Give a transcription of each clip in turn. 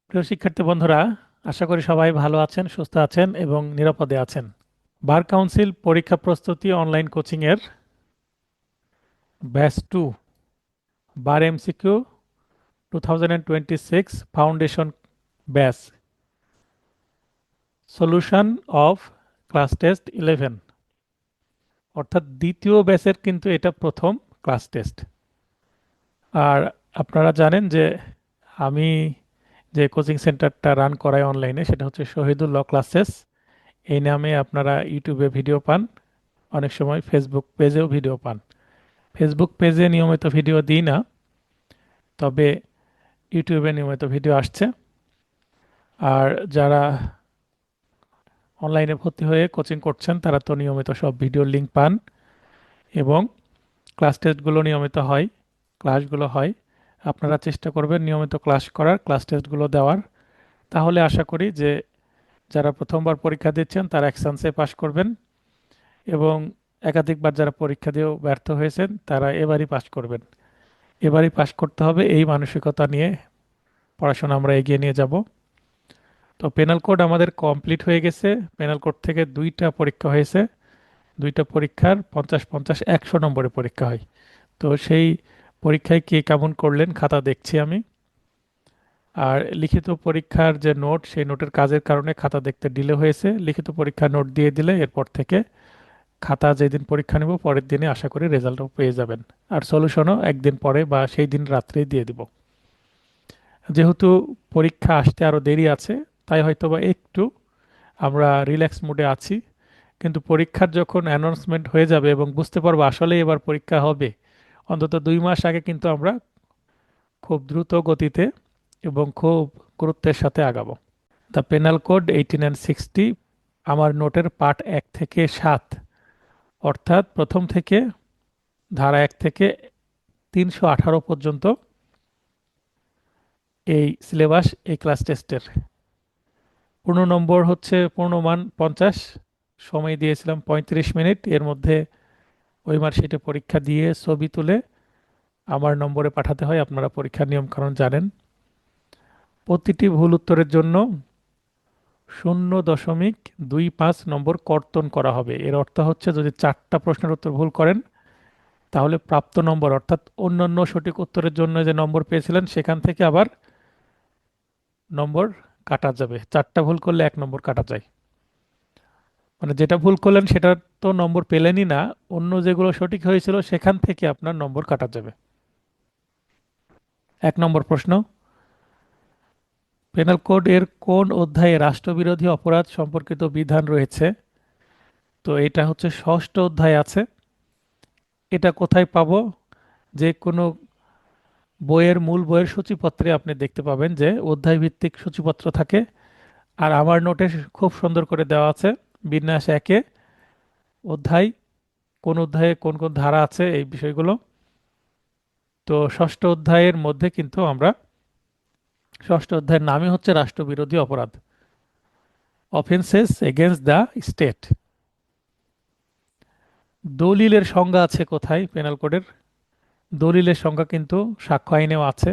প্রিয় শিক্ষার্থী বন্ধুরা, আশা করি সবাই ভালো আছেন, সুস্থ আছেন এবং নিরাপদে আছেন। বার কাউন্সিল পরীক্ষা প্রস্তুতি অনলাইন কোচিং এর batch 2 bar MCQ 2026 foundation batch solution of class test 11 অর্থাৎ দ্বিতীয় ব্যাচের কিন্তু এটা প্রথম ক্লাস টেস্ট। আর আপনারা জানেন যে আমি যে কোচিং সেন্টারটা রান করাই অনলাইনে, সেটা হচ্ছে শহীদুল ল ক্লাসেস। এই নামে আপনারা ইউটিউবে ভিডিও পান, অনেক সময় ফেসবুক পেজেও ভিডিও পান। ফেসবুক পেজে নিয়মিত ভিডিও দিই না, তবে ইউটিউবে নিয়মিত ভিডিও আসছে। আর যারা অনলাইনে ভর্তি হয়ে কোচিং করছেন তারা তো নিয়মিত সব ভিডিওর লিঙ্ক পান এবং ক্লাস টেস্টগুলো নিয়মিত হয়, ক্লাসগুলো হয়। আপনারা চেষ্টা করবেন নিয়মিত ক্লাস করার, ক্লাস টেস্টগুলো দেওয়ার। তাহলে আশা করি যে যারা প্রথমবার পরীক্ষা দিচ্ছেন তারা এক চান্সে পাশ করবেন এবং একাধিকবার যারা পরীক্ষা দিয়েও ব্যর্থ হয়েছেন তারা এবারই পাশ করবেন। এবারই পাশ করতে হবে, এই মানসিকতা নিয়ে পড়াশোনা আমরা এগিয়ে নিয়ে যাব। তো পেনাল কোড আমাদের কমপ্লিট হয়ে গেছে। পেনাল কোড থেকে দুইটা পরীক্ষা হয়েছে, দুইটা পরীক্ষার 50-50 100 নম্বরের পরীক্ষা হয়। তো সেই পরীক্ষায় কে কেমন করলেন খাতা দেখছি আমি। আর লিখিত পরীক্ষার যে নোট, সেই নোটের কাজের কারণে খাতা দেখতে ডিলে হয়েছে। লিখিত পরীক্ষার নোট দিয়ে দিলে এরপর থেকে খাতা যেদিন পরীক্ষা নেব পরের দিনে আশা করি রেজাল্টও পেয়ে যাবেন। আর সলিউশনও একদিন পরে বা সেই দিন রাত্রেই দিয়ে দিব। যেহেতু পরীক্ষা আসতে আরও দেরি আছে, তাই হয়তোবা একটু আমরা রিল্যাক্স মুডে আছি। কিন্তু পরীক্ষার যখন অ্যানাউন্সমেন্ট হয়ে যাবে এবং বুঝতে পারবো আসলে এবার পরীক্ষা হবে, অন্তত 2 মাস আগে কিন্তু আমরা খুব দ্রুত গতিতে এবং খুব গুরুত্বের সাথে আগাবো। দ্য পেনাল কোড 18 and 60 আমার নোটের পার্ট 1 থেকে 7, অর্থাৎ প্রথম থেকে ধারা 1 থেকে 318 পর্যন্ত এই সিলেবাস এই ক্লাস টেস্টের। পূর্ণ নম্বর হচ্ছে পূর্ণমান 50, সময় দিয়েছিলাম 35 মিনিট। এর মধ্যে ওই মার্কশিটে পরীক্ষা দিয়ে ছবি তুলে আমার নম্বরে পাঠাতে হয়, আপনারা পরীক্ষার নিয়মকানুন জানেন। প্রতিটি ভুল উত্তরের জন্য 0.25 নম্বর কর্তন করা হবে। এর অর্থ হচ্ছে যদি 4টা প্রশ্নের উত্তর ভুল করেন তাহলে প্রাপ্ত নম্বর অর্থাৎ অন্যান্য সঠিক উত্তরের জন্য যে নম্বর পেয়েছিলেন সেখান থেকে আবার নম্বর কাটা যাবে। 4টা ভুল করলে 1 নম্বর কাটা যায়। মানে যেটা ভুল করলেন সেটা তো নম্বর পেলেনই না, অন্য যেগুলো সঠিক হয়েছিল সেখান থেকে আপনার নম্বর কাটা যাবে। 1 নম্বর প্রশ্ন, পেনাল কোড এর কোন অধ্যায়ে রাষ্ট্রবিরোধী অপরাধ সম্পর্কিত বিধান রয়েছে? তো এটা হচ্ছে 6ষ্ঠ অধ্যায় আছে। এটা কোথায় পাবো? যে কোনো মূল বইয়ের সূচিপত্রে আপনি দেখতে পাবেন যে অধ্যায় ভিত্তিক সূচিপত্র থাকে। আর আমার নোটে খুব সুন্দর করে দেওয়া আছে বিন্যাস 1-এ অধ্যায়, কোন অধ্যায়ে কোন কোন ধারা আছে এই বিষয়গুলো। তো 6ষ্ঠ অধ্যায়ের মধ্যে কিন্তু আমরা, 6ষ্ঠ অধ্যায়ের নামই হচ্ছে রাষ্ট্রবিরোধী অপরাধ, অফেন্সেস এগেনস্ট দ্য স্টেট। দলিলের সংজ্ঞা আছে কোথায় পেনাল কোডের? দলিলের সংজ্ঞা কিন্তু সাক্ষ্য আইনেও আছে,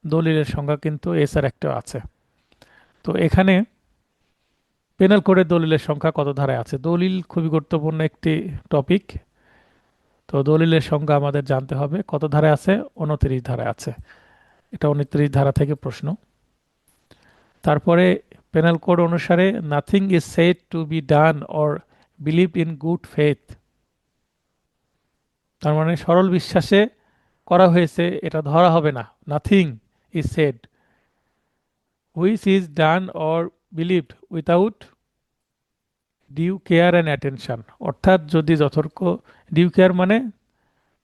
দলিলের সংজ্ঞা কিন্তু এসআর অ্যাক্টেও আছে। তো এখানে পেনাল কোডের দলিলের সংখ্যা কত ধারায় আছে? দলিল খুবই গুরুত্বপূর্ণ একটি টপিক। তো দলিলের সংখ্যা আমাদের জানতে হবে। কত ধারায় আছে? 29 ধারায় আছে। এটা 29 ধারা থেকে প্রশ্ন। তারপরে পেনাল কোড অনুসারে nothing is said to be done or believe in good faith, তার মানে সরল বিশ্বাসে করা হয়েছে এটা ধরা হবে না। Nothing is said which is done or believed without due care and attention, অর্থাৎ যদি যথার্থ, ডিউ কেয়ার মানে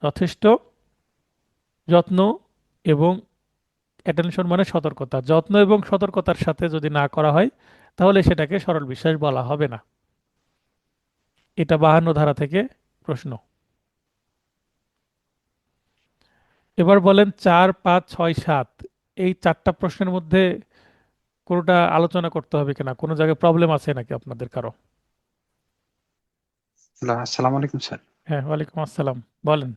যথেষ্ট যত্ন এবং অ্যাটেনশন মানে সতর্কতা, যত্ন এবং সতর্কতার সাথে যদি না করা হয় তাহলে সেটাকে সরল বিশ্বাস বলা হবে না। এটা 52 ধারা থেকে প্রশ্ন। এবার বলেন 4, 5, 6, 7 এই 4টা প্রশ্নের মধ্যে কোনোটা আলোচনা করতে হবে কিনা, কোনো জায়গায় প্রবলেম আছে নাকি আপনাদের কারো? হ্যালো, আসসালামু আলাইকুম স্যার। হ্যাঁ, ওয়ালাইকুম আসসালাম, বলেন।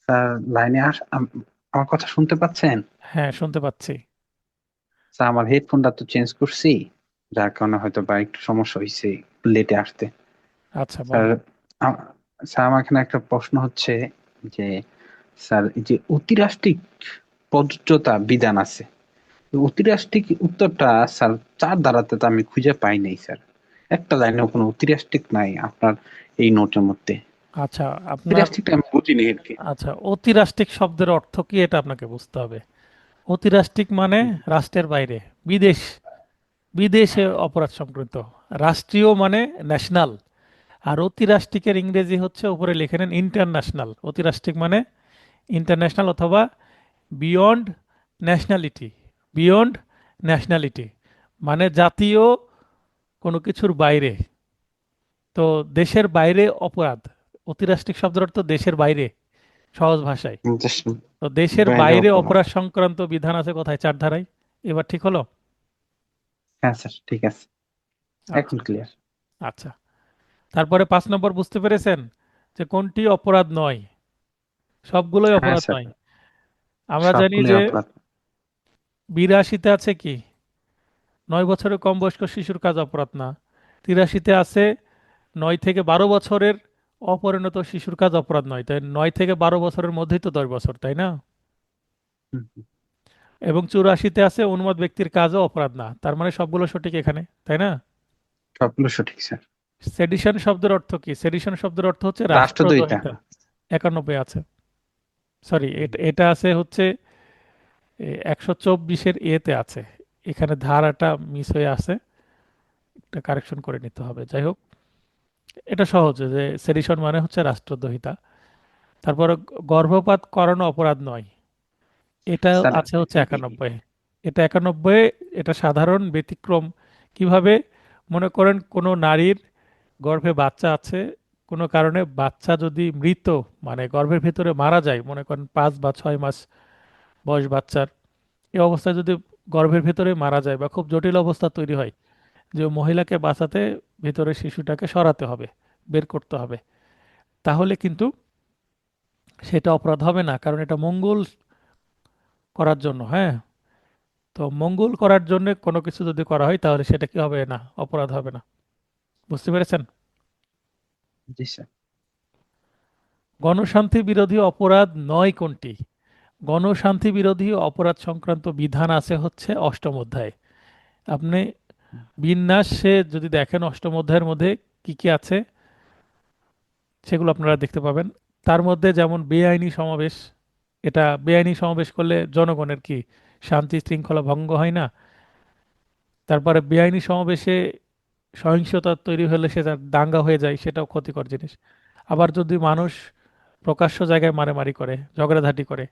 স্যার লাইনে আমার কথা শুনতে পাচ্ছেন? হ্যাঁ, শুনতে পাচ্ছি। স্যার, আমার হেডফোনটা তো চেঞ্জ করছি, যার কারণে হয়তো বা একটু সমস্যা হয়েছে লেটে আসতে। আচ্ছা, স্যার, বলেন। আ- স্যার, আমার এখানে একটা প্রশ্ন হচ্ছে যে, স্যার, এই যে অতিরাষ্ট্রিক প্রযোজ্যতা বিধান আছে, অতিরাষ্ট্রিক উত্তরটা স্যার চার ধারাতে তো আমি খুঁজে পাই নাই স্যার। একটা লাইনেও কোনো অতিরাষ্ট্রিক নাই আপনার এই নোটের মধ্যে। আচ্ছা, আপনার অতিরাষ্ট্রিকটা আমি বুঝিনি আর কি। আচ্ছা, অতিরাষ্ট্রিক শব্দের অর্থ কি এটা আপনাকে বুঝতে হবে। অতিরাষ্ট্রিক মানে রাষ্ট্রের বাইরে, বিদেশ, বিদেশে অপরাধ সংক্রান্ত। রাষ্ট্রীয় মানে ন্যাশনাল। আর অতিরাষ্ট্রিকের ইংরেজি হচ্ছে উপরে লিখে নেন ইন্টারন্যাশনাল। অতিরাষ্ট্রিক মানে ইন্টারন্যাশনাল অথবা বিয়ন্ড ন্যাশনালিটি। বিয়ন্ড ন্যাশনালিটি মানে জাতীয় কোনো কিছুর বাইরে। তো দেশের বাইরে অপরাধ। অতিরাষ্ট্রিক শব্দের অর্থ দেশের বাইরে, সহজ ভাষায়। Just তো দেশের বাইরে বাইরে অপরাধ। অপরাধ সংক্রান্ত বিধান আছে কোথায়? চার ধারায়। এবার ঠিক হলো? হ্যাঁ স্যার, ঠিক আছে, এখন আচ্ছা। ক্লিয়ার। আচ্ছা, তারপরে 5 নম্বর বুঝতে পেরেছেন যে কোনটি অপরাধ নয়? সবগুলোই হ্যাঁ অপরাধ স্যার, নয়। আমরা জানি সবগুলোই যে অপরাধ। 82তে আছে কি 9 বছরের কম বয়স্ক শিশুর কাজ অপরাধ না। 83তে আছে 9 থেকে 12 বছরের অপরিণত শিশুর কাজ অপরাধ নয়। তাই 9 থেকে 12 বছরের মধ্যেই তো 10 বছর, তাই না? হুম, হুম। এবং 84তে আছে উন্মত্ত ব্যক্তির কাজও অপরাধ না। তার মানে সবগুলো সঠিক এখানে, তাই না? সবগুলো সঠিক স্যার। সেডিশন শব্দের অর্থ কি? সেডিশন শব্দের অর্থ হচ্ছে রাষ্ট্রদ্রোহিতা। রাষ্ট্রদ্রোহিতা। 91 আছে। সরি, এটা আছে হচ্ছে 124-এর এতে আছে। এখানে ধারাটা মিস হয়ে আছে, এটা কারেকশন করে নিতে হবে। যাই হোক, এটা সহজ যে সেডিশন মানে হচ্ছে রাষ্ট্রদ্রোহিতা। তারপরে গর্ভপাত করানো অপরাধ নয়, এটা স্যার, আছে হচ্ছে 91। এটা 91, এটা সাধারণ ব্যতিক্রম। কিভাবে? মনে করেন কোনো নারীর গর্ভে বাচ্চা আছে, কোনো কারণে বাচ্চা যদি মৃত, মানে গর্ভের ভিতরে মারা যায়, মনে করেন 5 বা 6 মাস বয়স বাচ্চার, এই অবস্থায় যদি গর্ভের ভিতরে মারা যায় বা খুব জটিল অবস্থা তৈরি হয়, যে মহিলাকে বাঁচাতে ভিতরে শিশুটাকে সরাতে হবে, বের করতে হবে, তাহলে কিন্তু সেটা অপরাধ হবে না, কারণ এটা মঙ্গল করার জন্য। হ্যাঁ, তো মঙ্গল করার জন্য কোনো কিছু যদি করা হয় তাহলে সেটা কি হবে না, অপরাধ হবে না। বুঝতে পেরেছেন? জি স্যার। গণশান্তি বিরোধী অপরাধ নয় কোনটি? গণশান্তি বিরোধী অপরাধ সংক্রান্ত বিধান আছে হচ্ছে 8ম অধ্যায়ে। আপনি বিন্যাসে যদি দেখেন 8ম অধ্যায়ের মধ্যে কি কি আছে সেগুলো আপনারা দেখতে পাবেন। তার মধ্যে যেমন বেআইনি সমাবেশ, এটা বেআইনি সমাবেশ করলে জনগণের কি শান্তি শৃঙ্খলা ভঙ্গ হয় না? তারপরে বেআইনি সমাবেশে সহিংসতা তৈরি হলে সেটা দাঙ্গা হয়ে যায়, সেটাও ক্ষতিকর জিনিস। আবার যদি মানুষ প্রকাশ্য জায়গায় মারামারি করে, ঝগড়াঝাটি করে,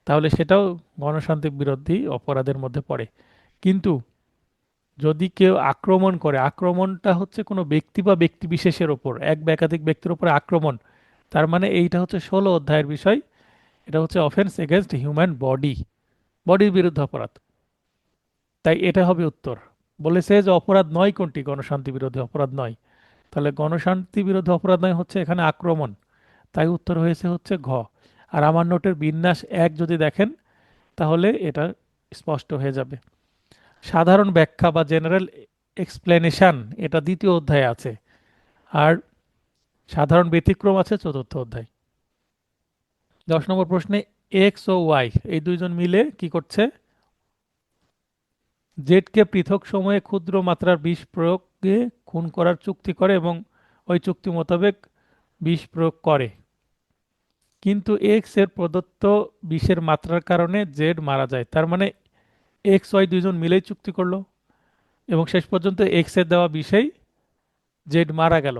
তাহলে সেটাও গণশান্তি বিরোধী অপরাধের মধ্যে পড়ে। কিন্তু যদি কেউ আক্রমণ করে, আক্রমণটা হচ্ছে কোনো ব্যক্তি বা ব্যক্তি বিশেষের ওপর, এক বা একাধিক ব্যক্তির উপরে আক্রমণ, তার মানে এইটা হচ্ছে 16 অধ্যায়ের বিষয়। এটা হচ্ছে অফেন্স এগেনস্ট হিউম্যান বডি, বডির বিরুদ্ধে অপরাধ। তাই এটা হবে উত্তর। বলেছে যে অপরাধ নয় কোনটি? গণশান্তি বিরোধী অপরাধ নয়। তাহলে গণশান্তি বিরোধী অপরাধ নয় হচ্ছে এখানে আক্রমণ। তাই উত্তর হয়েছে হচ্ছে ঘ। আর আমার নোটের বিন্যাস 1 যদি দেখেন তাহলে এটা স্পষ্ট হয়ে যাবে। সাধারণ ব্যাখ্যা বা জেনারেল এক্সপ্লেনেশন, এটা 2য় অধ্যায়ে আছে। আর সাধারণ ব্যতিক্রম আছে 4র্থ অধ্যায়। 10 নম্বর প্রশ্নে এক্স ও ওয়াই এই দুইজন মিলে কি করছে? জেডকে পৃথক সময়ে ক্ষুদ্র মাত্রার বিষ প্রয়োগে খুন করার চুক্তি করে এবং ওই চুক্তি মোতাবেক বিষ প্রয়োগ করে। কিন্তু এক্স এর প্রদত্ত বিষের মাত্রার কারণে জেড মারা যায়। তার মানে এক্স ওয়াই দুইজন মিলেই চুক্তি করলো এবং শেষ পর্যন্ত এক্স এর দেওয়া বিষেই জেড মারা গেল।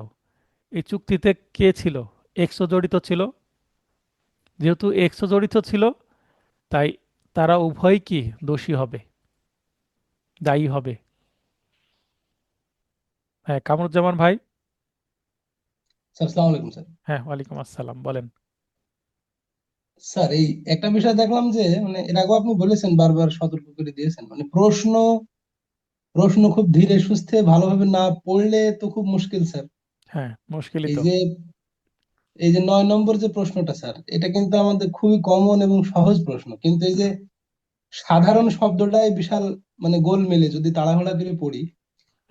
এই চুক্তিতে কে ছিল? এক্সও জড়িত ছিল। যেহেতু এক্সও জড়িত ছিল, তাই তারা উভয়ই কি দোষী হবে, দায়ী হবে। হ্যাঁ, কামরুজ্জামান ভাই। স্যার আসসালামু আলাইকুম স্যার। হ্যাঁ, ওয়ালাইকুম আসসালাম, বলেন। স্যার এই একটা বিষয় দেখলাম যে মানে এর আগেও আপনি বলেছেন, বারবার সতর্ক করে দিয়েছেন, মানে প্রশ্ন প্রশ্ন খুব ধীরে সুস্থে ভালোভাবে না পড়লে তো খুব মুশকিল স্যার। হ্যাঁ, মুশকিলই এই তো। যে এই যে 9 নম্বর যে প্রশ্নটা স্যার, এটা কিন্তু আমাদের খুবই কমন এবং সহজ প্রশ্ন, কিন্তু এই যে সাধারণ শব্দটাই বিশাল মানে গোলমেলে যদি তাড়াহুড়া করে পড়ি,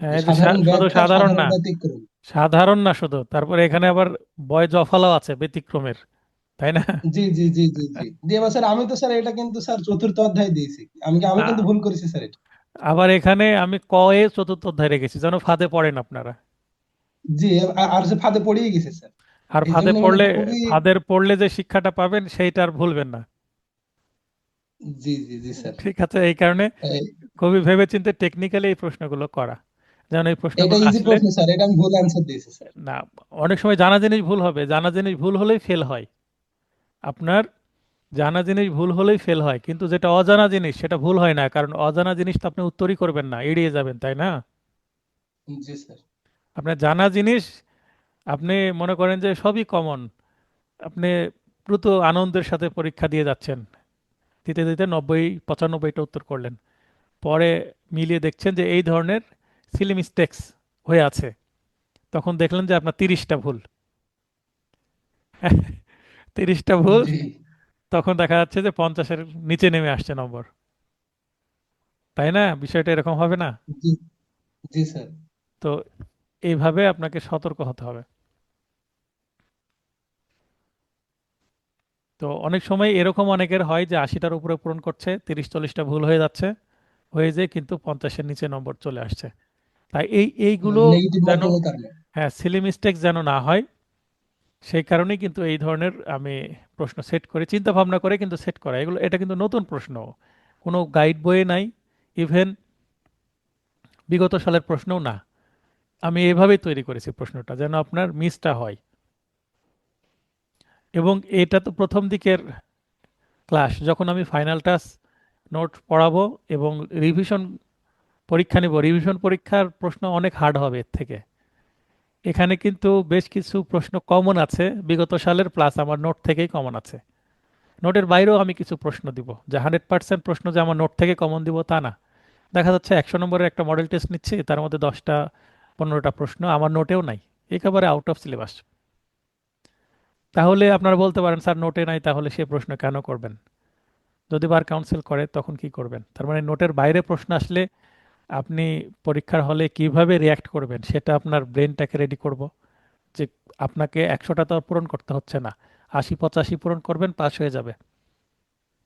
যে এই যে সাধারণ শুধু ব্যাখ্যা আর সাধারণ সাধারণ না, ব্যতিক্রম। সাধারণ না শুধু, তারপরে এখানে আবার বয় জফলাও আছে ব্যতিক্রমের, তাই না? জি জি জি জি জি জি। এবার স্যার আমি তো স্যার এটা কিন্তু স্যার চতুর্থ অধ্যায় দিয়েছি, আমি কিন্তু আ- ভুল করেছি স্যার এটা। আবার এখানে আমি ক এ চতুর্থ অধ্যায় রেখেছি, যেন ফাঁদে পড়েন আপনারা। জি, আর সে ফাঁদে পড়েই গেছে স্যার। আর এই ফাঁদে জন্য মানে পড়লে, খুবই। ফাঁদের পড়লে যে শিক্ষাটা পাবেন সেইটা আর ভুলবেন না। জি জি জি স্যার। ঠিক আছে, এই কারণে এই- খুবই ভেবেচিন্তে টেকনিক্যালি এই প্রশ্নগুলো করা, যেন এই এটা প্রশ্নগুলো ইজি আসলে প্রশ্ন স্যার, এটা আমি ভুল অ্যান্সার দিয়েছি স্যার। না, অনেক সময় জানা জিনিস ভুল হবে, জানা জিনিস ভুল হলেই ফেল হয় আপনার, জানা জিনিস ভুল হলেই ফেল হয়, কিন্তু যেটা অজানা জিনিস সেটা ভুল হয় না, কারণ অজানা জিনিস তো আপনি উত্তরই করবেন না, এড়িয়ে যাবেন, তাই না? জি স্যার। আপনার জানা জিনিস, আপনি মনে করেন যে সবই কমন, আপনি দ্রুত আনন্দের সাথে পরীক্ষা দিয়ে যাচ্ছেন, দিতে দিতে 90 95টা উত্তর করলেন, পরে মিলিয়ে দেখছেন যে এই ধরনের সিলি মিস্টেক্স হয়ে আছে, তখন দেখলেন যে আপনার 30টা ভুল। 30টা ভুল, জি তখন দেখা যাচ্ছে যে 50-এর নিচে নেমে আসছে নম্বর, তাই না? বিষয়টা এরকম হবে না? জি জি স্যার। তো এইভাবে আপনাকে সতর্ক হতে হবে। তো অনেক সময় এরকম অনেকের হয় যে 80টার উপরে পূরণ করছে, 30 40টা ভুল হয়ে যাচ্ছে, হয়ে যায় কিন্তু 50-এর নিচে নম্বর চলে আসছে। তাই এইগুলো নেগেটিভ যেন, মার্কিং এর কারণে। হ্যাঁ, সিলি মিস্টেক যেন না হয়, সেই কারণেই কিন্তু এই ধরনের আমি প্রশ্ন সেট করে চিন্তা ভাবনা করে কিন্তু সেট করা, এগুলো এটা কিন্তু নতুন প্রশ্ন, কোনো গাইড বইয়ে নাই, ইভেন বিগত সালের প্রশ্নও না, আমি এভাবেই তৈরি করেছি প্রশ্নটা যেন আপনার মিসটা হয়। এবং এটা তো প্রথম দিকের ক্লাস, যখন আমি ফাইনাল টাচ নোট পড়াবো এবং রিভিশন পরীক্ষা নিব, রিভিশন পরীক্ষার প্রশ্ন অনেক হার্ড হবে এর থেকে। এখানে কিন্তু বেশ কিছু প্রশ্ন কমন আছে বিগত সালের, প্লাস আমার নোট থেকেই কমন আছে। নোটের বাইরেও আমি কিছু প্রশ্ন দিব, যে 100% প্রশ্ন যে আমার নোট থেকে কমন দিব তা না। দেখা যাচ্ছে 100 নম্বরের একটা মডেল টেস্ট নিচ্ছি, তার মধ্যে 10টা 15টা প্রশ্ন আমার নোটেও নাই, একেবারে আউট অফ সিলেবাস। তাহলে আপনারা বলতে পারেন স্যার নোটে নাই, তাহলে সে প্রশ্ন কেন করবেন? যদি বার কাউন্সিল করে তখন কি করবেন? তার মানে নোটের বাইরে প্রশ্ন আসলে আপনি পরীক্ষার হলে কিভাবে রিয়াক্ট করবেন সেটা আপনার ব্রেনটাকে রেডি করব, যে আপনাকে 100টা তো আর পূরণ করতে হচ্ছে না, 80 85 পূরণ করবেন, পাস হয়ে যাবে,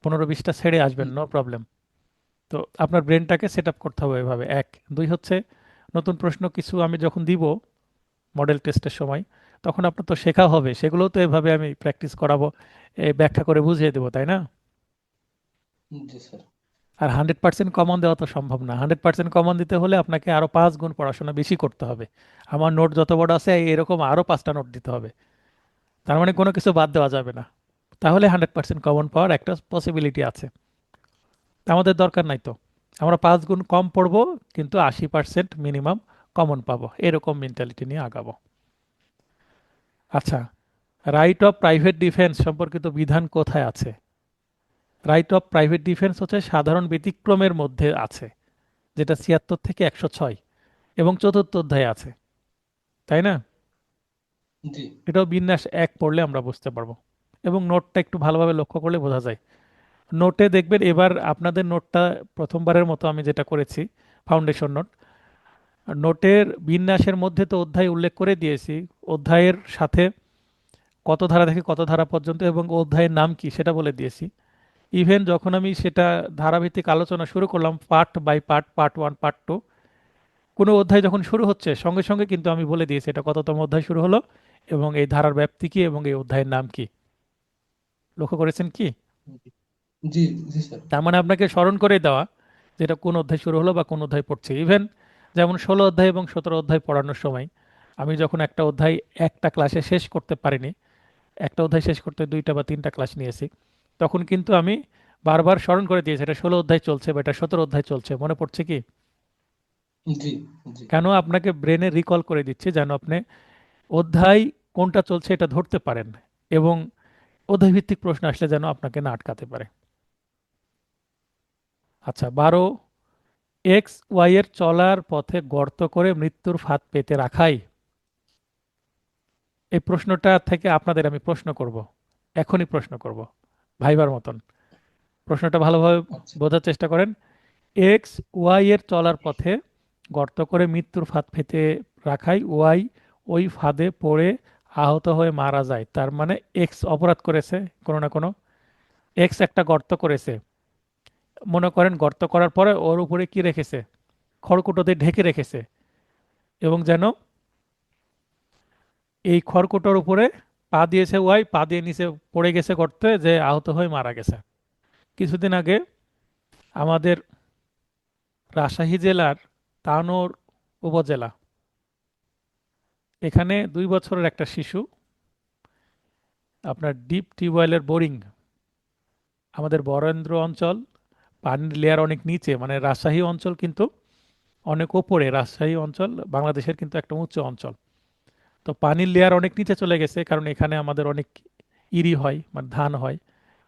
15 20টা ছেড়ে আসবেন, নো প্রবলেম। তো আপনার ব্রেনটাকে সেট আপ করতে হবে এভাবে, এক। দুই হচ্ছে, নতুন প্রশ্ন কিছু আমি যখন দিব মডেল টেস্টের সময়, তখন আপনার তো শেখা হবে, সেগুলোও তো এভাবে আমি প্র্যাকটিস করাবো, এই ব্যাখ্যা করে বুঝিয়ে দেবো, তাই না? জি স্যার। আর 100% কমন দেওয়া তো সম্ভব না, 100% কমন দিতে হলে আপনাকে আরো 5 গুণ পড়াশোনা বেশি করতে হবে। আমার নোট যত বড় আছে এরকম আরো 5টা নোট দিতে হবে, তার মানে কোনো কিছু বাদ দেওয়া যাবে না, তাহলে 100% কমন পাওয়ার একটা পসিবিলিটি আছে। তা আমাদের দরকার নাই তো, আমরা 5 গুণ কম পড়বো কিন্তু 80% মিনিমাম কমন পাবো, এরকম মেন্টালিটি নিয়ে আগাবো। আচ্ছা, রাইট অফ প্রাইভেট ডিফেন্স সম্পর্কিত বিধান কোথায় আছে? রাইট অফ প্রাইভেট ডিফেন্স হচ্ছে সাধারণ ব্যতিক্রমের মধ্যে আছে, যেটা 76 থেকে 106 এবং চতুর্থ অধ্যায়ে আছে, তাই না? জি এটাও বিন্যাস 1 পড়লে আমরা বুঝতে পারবো, এবং নোটটা একটু ভালোভাবে লক্ষ্য করলে বোঝা যায়। নোটে দেখবেন, এবার আপনাদের নোটটা প্রথমবারের মতো আমি যেটা করেছি, ফাউন্ডেশন নোট, নোটের বিন্যাসের মধ্যে তো অধ্যায় উল্লেখ করে দিয়েছি, অধ্যায়ের সাথে কত ধারা থেকে কত ধারা পর্যন্ত এবং অধ্যায়ের নাম কি সেটা বলে দিয়েছি। ইভেন যখন আমি সেটা ধারাভিত্তিক আলোচনা শুরু করলাম, part by part, part 1 part 2, কোনো অধ্যায় যখন শুরু হচ্ছে সঙ্গে সঙ্গে কিন্তু আমি বলে দিয়েছি এটা কততম অধ্যায় শুরু হলো এবং এই ধারার ব্যাপ্তি কি এবং এই অধ্যায়ের নাম কি। লক্ষ্য করেছেন কি? জি জি স্যার। তার মানে আপনাকে স্মরণ করে দেওয়া যেটা কোন অধ্যায় শুরু হলো বা কোন অধ্যায় পড়ছে। ইভেন যেমন 16 অধ্যায় এবং 17 অধ্যায় পড়ানোর সময় আমি যখন একটা অধ্যায় একটা ক্লাসে শেষ করতে পারিনি, একটা অধ্যায় শেষ করতে 2টা বা 3টা ক্লাস নিয়েছি, তখন কিন্তু আমি বারবার স্মরণ করে দিয়েছি এটা 16 অধ্যায় চলছে বা এটা 17 অধ্যায় চলছে, মনে পড়ছে কি? জি জি কেন? আপনাকে ব্রেনে রিকল করে দিচ্ছে যেন আপনি অধ্যায় কোনটা চলছে এটা ধরতে পারেন, এবং অধ্যায় ভিত্তিক প্রশ্ন আসলে যেন আপনাকে না আটকাতে পারে। আচ্ছা, 12, XY এর চলার পথে গর্ত করে মৃত্যুর ফাঁদ পেতে রাখাই, এই প্রশ্নটা থেকে আপনাদের আমি প্রশ্ন করব, এখনই প্রশ্ন করব, ভাইবার মতন। প্রশ্নটা ভালোভাবে আচ্ছা। বোঝার চেষ্টা করেন। এক্স ওয়াই এর চলার পথে গর্ত করে মৃত্যুর ফাঁদ পেতে রাখায় ওয়াই ওই ফাঁদে পড়ে আহত হয়ে মারা যায়। তার মানে এক্স অপরাধ করেছে কোনো না কোনো। এক্স একটা গর্ত করেছে, মনে করেন গর্ত করার পরে ওর উপরে কি রেখেছে, খড়কুটো দিয়ে ঢেকে রেখেছে, এবং যেন এই খড়কুটোর উপরে পা দিয়েছে ওয়াই, পা দিয়ে নিচে পড়ে গেছে গর্তে, যে আহত হয়ে মারা গেছে। কিছুদিন আগে আমাদের রাজশাহী জেলার তানোর উপজেলা, এখানে 2 বছরের একটা শিশু আপনার ডিপ টিউবওয়েলের বোরিং, আমাদের বরেন্দ্র অঞ্চল পানির লেয়ার অনেক নিচে, মানে রাজশাহী অঞ্চল কিন্তু অনেক ওপরে, রাজশাহী অঞ্চল বাংলাদেশের কিন্তু একটা উচ্চ অঞ্চল। তো পানির লেয়ার অনেক নিচে চলে গেছে, কারণ এখানে আমাদের অনেক ইরি হয়, মানে ধান হয়,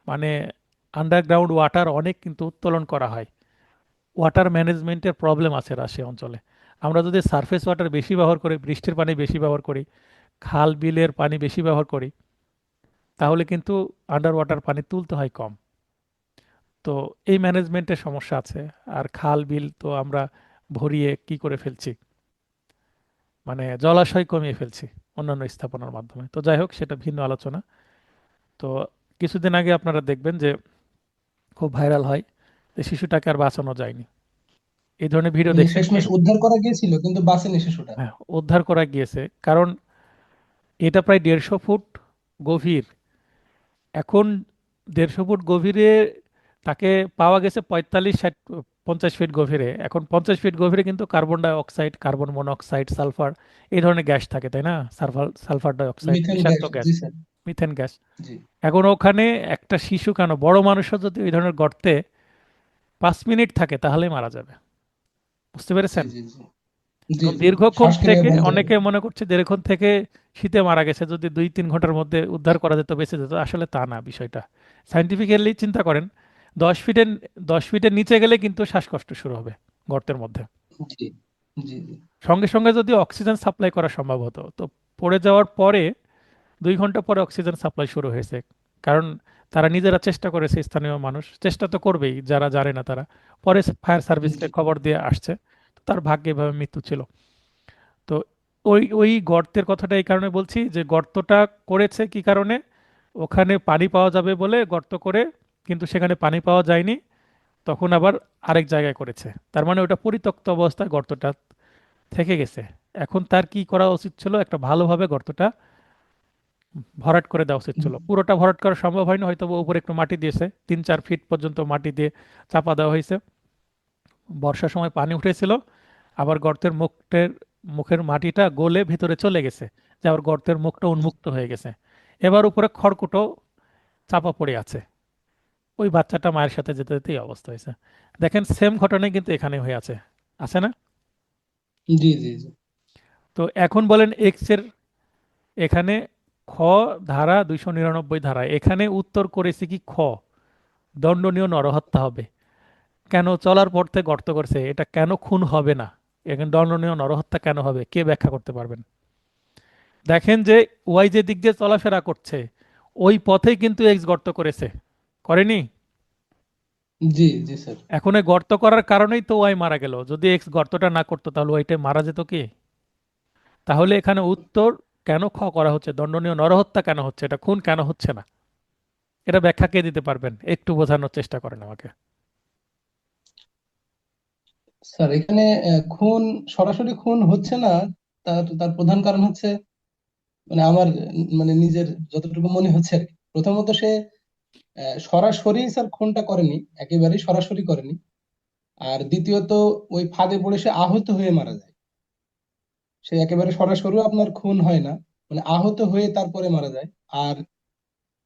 মানে আন্ডারগ্রাউন্ড ওয়াটার অনেক কিন্তু উত্তোলন করা হয়। ওয়াটার ম্যানেজমেন্টের প্রবলেম আছে রাজশাহী অঞ্চলে। আমরা যদি সারফেস ওয়াটার বেশি ব্যবহার করি, বৃষ্টির পানি বেশি ব্যবহার করি, খাল বিলের পানি বেশি ব্যবহার করি, তাহলে কিন্তু আন্ডার ওয়াটার পানি তুলতে হয় কম। তো এই ম্যানেজমেন্টের সমস্যা আছে। আর খাল বিল তো আমরা ভরিয়ে কি করে ফেলছি, মানে জলাশয় কমিয়ে ফেলছি অন্যান্য স্থাপনার মাধ্যমে। তো যাই হোক, সেটা ভিন্ন আলোচনা। তো কিছুদিন আগে আপনারা দেখবেন যে খুব ভাইরাল হয় যে শিশুটাকে আর বাঁচানো যায়নি। এই ধরনের ভিডিও মানে দেখছেন কি? শেষমেশ উদ্ধার করা গিয়েছিল কিন্তু বাঁচেনি শিশুটা। হ্যাঁ, উদ্ধার করা গিয়েছে, কারণ এটা প্রায় 150 ফুট গভীর। এখন 150 ফুট গভীরে তাকে পাওয়া গেছে 45 60 50 ফিট গভীরে। এখন 50 ফিট গভীরে কিন্তু carbon dioxide, carbon monoxide, sulphur, এই ধরনের গ্যাস থাকে, তাই না? Sulphur sulphur dioxide methane বিষাক্ত গ্যাস, গ্যাস, জি স্যার। Methane gas. জি এখন ওখানে একটা শিশু কেন, বড় মানুষও যদি ওই ধরনের গর্তে 5 মিনিট থাকে তাহলেই মারা যাবে। বুঝতে জি পেরেছেন? জি জি জি এখন জি দীর্ঘক্ষণ শ্বাসক্রিয়া থেকে বন্ধ হয়ে অনেকে যাবে। মনে করছে দীর্ঘক্ষণ থেকে শীতে মারা গেছে, যদি 2-3 ঘন্টার মধ্যে উদ্ধার করা যেত বেঁচে যেত। আসলে তা না বিষয়টা। সাইন্টিফিক্যালি চিন্তা করেন, 10 ফিটের 10 ফিটের নিচে গেলে কিন্তু শ্বাসকষ্ট শুরু হবে গর্তের মধ্যে। জি জি জি সঙ্গে সঙ্গে যদি অক্সিজেন সাপ্লাই করা সম্ভব হতো, তো পড়ে যাওয়ার পরে 2 ঘন্টা পরে অক্সিজেন সাপ্লাই শুরু হয়েছে। কারণ তারা নিজেরা চেষ্টা করেছে, স্থানীয় মানুষ চেষ্টা তো করবেই, যারা জানে না তারা। পরে ফায়ার সার্ভিসকে জি খবর দিয়ে আসছে। তো তার ভাগ্যে এভাবে মৃত্যু ছিল। তো ওই ওই গর্তের কথাটা এই কারণে বলছি যে গর্তটা করেছে কি কারণে, ওখানে পানি পাওয়া যাবে বলে গর্ত করে, কিন্তু সেখানে পানি পাওয়া যায়নি, তখন আবার আরেক জায়গায় করেছে। তার মানে ওটা পরিত্যক্ত অবস্থায় গর্তটা থেকে গেছে। এখন তার কি করা উচিত ছিল, একটা ভালোভাবে গর্তটা ভরাট করে দেওয়া উচিত ছিল। পুরোটা ভরাট করা সম্ভব হয়নি, হয়তো বা উপরে একটু মাটি দিয়েছে, 3-4 ফিট পর্যন্ত মাটি দিয়ে চাপা দেওয়া হয়েছে। বর্ষার সময় পানি উঠেছিল, আবার গর্তের মুখের মাটিটা গলে ভিতরে চলে গেছে, যে আবার গর্তের মুখটা উন্মুক্ত হয়ে গেছে। এবার উপরে খড়কুটো চাপা পড়ে আছে। ওই বাচ্চাটা মায়ের সাথে যেতে যেতে এই অবস্থা হয়েছে। দেখেন, সেম ঘটনাই কিন্তু এখানে হয়ে আছে, আছে না? জি জি জি তো এখন বলেন এক্স এর এখানে খ ধারা 299 ধারা, এখানে উত্তর করেছে কি খ, দণ্ডনীয় নরহত্যা হবে। কেন চলার পথে গর্ত করছে, এটা কেন খুন হবে না? এখানে দণ্ডনীয় নরহত্যা কেন হবে, কে ব্যাখ্যা করতে পারবেন? দেখেন যে ওয়াই যে দিক দিয়ে চলাফেরা করছে, ওই পথেই কিন্তু এক্স গর্ত করেছে, করেনি? জি জি স্যার। এখন এই গর্ত করার কারণেই তো ওয়াই মারা গেল। যদি এক্স গর্তটা না করতো তাহলে ওয়াইটা মারা যেত কি? তাহলে এখানে উত্তর কেন খ করা হচ্ছে, দণ্ডনীয় নরহত্যা কেন হচ্ছে, এটা খুন কেন হচ্ছে না? এটা ব্যাখ্যা কে দিতে পারবেন? একটু বোঝানোর চেষ্টা করেন আমাকে। স্যার এখানে খুন, সরাসরি খুন হচ্ছে না। তার তার প্রধান কারণ হচ্ছে, মানে আমার মানে নিজের যতটুকু মনে হচ্ছে আর কি। প্রথমত সে সরাসরি স্যার খুনটা করেনি, একেবারেই সরাসরি করেনি। আর দ্বিতীয়ত ওই ফাঁদে পড়ে সে আহত হয়ে মারা যায়। সে একেবারে সরাসরিও আপনার খুন হয় না, মানে আহত হয়ে তারপরে মারা যায়। আর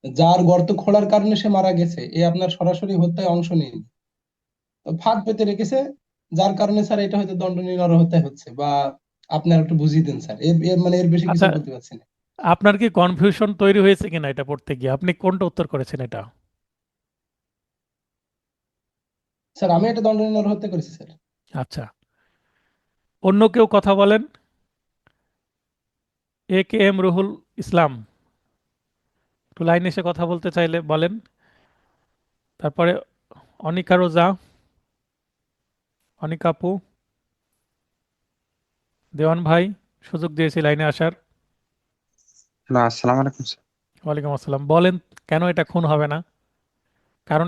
যার গর্ত খোঁড়ার কারণে সে মারা গেছে, এ আপনার সরাসরি হত্যায় অংশ নেয়নি, তো ফাঁদ পেতে রেখেছে। যার কারণে স্যার এটা হয়তো দণ্ডনীয় নরহত্যায় হচ্ছে। বা আপনি আর একটু বুঝিয়ে দিন স্যার, এর এর মানে এর বেশি কিছু আচ্ছা, বলতে পারছি না। আপনার কি কনফিউশন তৈরি হয়েছে কিনা এটা পড়তে গিয়ে? আপনি কোনটা উত্তর করেছেন এটা? স্যার আমি এটা দণ্ডনীয় নরহত্যা করেছি স্যার। আচ্ছা, অন্য কেউ কথা বলেন। AK রুহুল ইসলাম একটু লাইনে এসে কথা বলতে চাইলে বলেন। তারপরে অনিকা রোজা, অনিকা আপু, দেওয়ান ভাই, সুযোগ দিয়েছি লাইনে আসার। হ্যালো, আসসালামু আলাইকুম স্যার। ওয়ালাইকুম আসসালাম। বলেন কেন এটা খুন হবে না? কারণ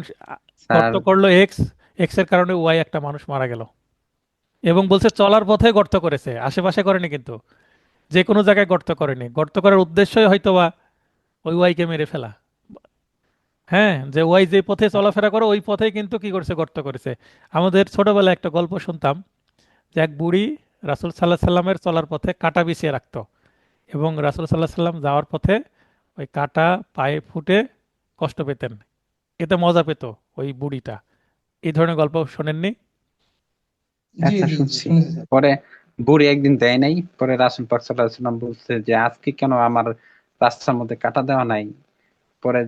স্যার গর্ত করলো এক্স, এক্স এর কারণে ওয়াই একটা মানুষ মারা গেল, এবং বলছে চলার পথে গর্ত করেছে, আশেপাশে করেনি কিন্তু, যে কোনো জায়গায় গর্ত করেনি। গর্ত করার উদ্দেশ্যই হয়তোবা ওই ওয়াইকে মেরে ফেলা। হ্যাঁ, যে ওয়াই যে পথে চলাফেরা করে ওই পথেই কিন্তু কি করছে, গর্ত করেছে। আমাদের ছোটবেলায় একটা গল্প শুনতাম যে এক বুড়ি রাসূল সাল্লাহ সাল্লামের চলার পথে কাঁটা বিছিয়ে রাখতো, এবং রাসূল সাল্লাহ সাল্লাম যাওয়ার পথে ওই কাঁটা পায়ে ফুটে কষ্ট পেতেন, এতে মজা পেত ওই বুড়িটা। এই ধরনের গল্প শোনেননি? হ্যাঁ জি স্যার, জি জি, শুনছি। শুনেছি স্যার। পরে বুড়ি একদিন দেয় নাই, পরে রাসূল পাক সাল্লাল্লাহু আলাইহি ওয়াসাল্লাম বলছে যে আজকে কেন আমার রাস্তার মধ্যে কাটা দেওয়া নাই। পরে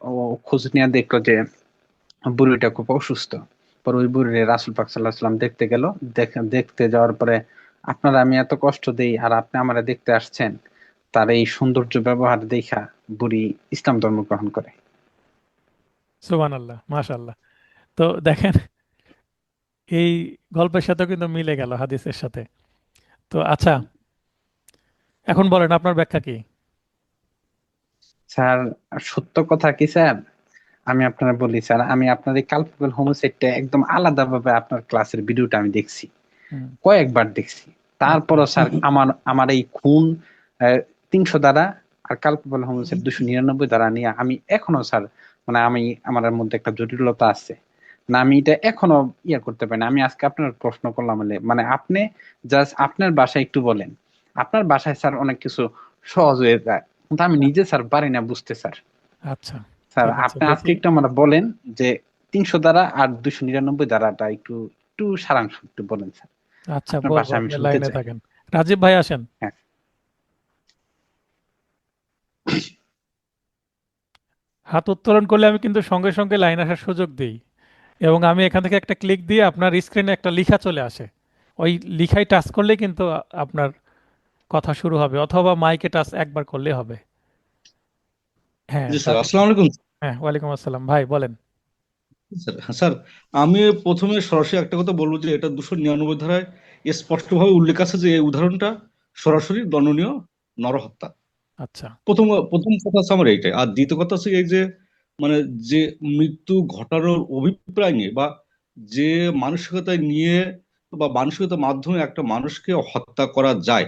ও খোঁজ নিয়ে দেখলো যে বুড়িটা খুব অসুস্থ। পরে ওই বুড়ি রাসূল পাক সাল্লাল্লাহু আলাইহি ওয়াসাল্লাম দেখতে গেল। দেখতে যাওয়ার পরে, আপনারা আমি এত কষ্ট দেই আর আপনি আমারে দেখতে আসছেন, তার এই সৌন্দর্য ব্যবহার দেখা বুড়ি ইসলাম ধর্ম গ্রহণ করে। সুবহানাল্লাহ, মাশাআল্লাহ। তো দেখেন, এই গল্পের সাথে কিন্তু মিলে গেল হাদিসের সাথে। তো আচ্ছা, এখন বলেন আপনার ব্যাখ্যা কি? স্যার, সত্য কথা কি স্যার, আমি আপনারা বলি স্যার, আমি আপনার এই কালপেবল হোমোসেটটা একদম আলাদাভাবে আপনার ক্লাসের ভিডিওটা আমি দেখছি, হুম, কয়েকবার দেখছি। আচ্ছা, তারপরও স্যার আমার আমার এই খুন 300 দ্বারা আর কালপেবল হোমোসেট 299 দ্বারা নিয়ে আমি এখনো স্যার, মানে আমি আমার মধ্যে একটা জটিলতা আছে না, আমি এটা এখনো করতে পারি না। আমি আজকে আপনার প্রশ্ন করলাম মানে আপনি জাস্ট আপনার বাসায় একটু বলেন, আপনার বাসায় স্যার অনেক কিছু সহজ হয়ে যায়, কিন্তু আমি নিজে স্যার পারি না বুঝতে স্যার। আচ্ছা, স্যার ঠিক আছে, আপনি আজকে দেখি। একটু আমরা বলেন যে 300 দ্বারা আর 299 দ্বারাটা একটু একটু সারাংশ একটু বলেন স্যার। আচ্ছা, আপনার বলবো, বাসায় আমি আপনি শুনতে লাইনে চাই। থাকেন। রাজীব ভাই আসেন। হ্যাঁ। হাত উত্তোলন করলে আমি কিন্তু সঙ্গে সঙ্গে লাইন আসার সুযোগ দিই, এবং আমি এখান থেকে একটা ক্লিক দিয়ে আপনার স্ক্রিনে একটা লেখা চলে আসে। ওই লিখায় টাচ করলে কিন্তু আপনার কথা শুরু হবে, অথবা মাইকে টাচ একবার করলে হবে। হ্যাঁ, জি স্যার, রাজীব আসসালামু ভাই। আলাইকুম। হ্যাঁ, ওয়ালাইকুম আসসালাম, ভাই বলেন। স্যার, হ্যাঁ স্যার, আমি প্রথমে সরাসরি একটা কথা বলবো যে এটা 299 ধারায় স্পষ্টভাবে উল্লেখ আছে যে এই উদাহরণটা সরাসরি দণ্ডনীয় নরহত্যা। আচ্ছা, প্রথম প্রথম কথা হচ্ছে আমার এইটাই। আর দ্বিতীয় কথা হচ্ছে এই যে মানে যে মৃত্যু ঘটানোর অভিপ্রায় নিয়ে বা যে মানসিকতা নিয়ে বা মানসিকতার মাধ্যমে একটা মানুষকে হত্যা করা যায়,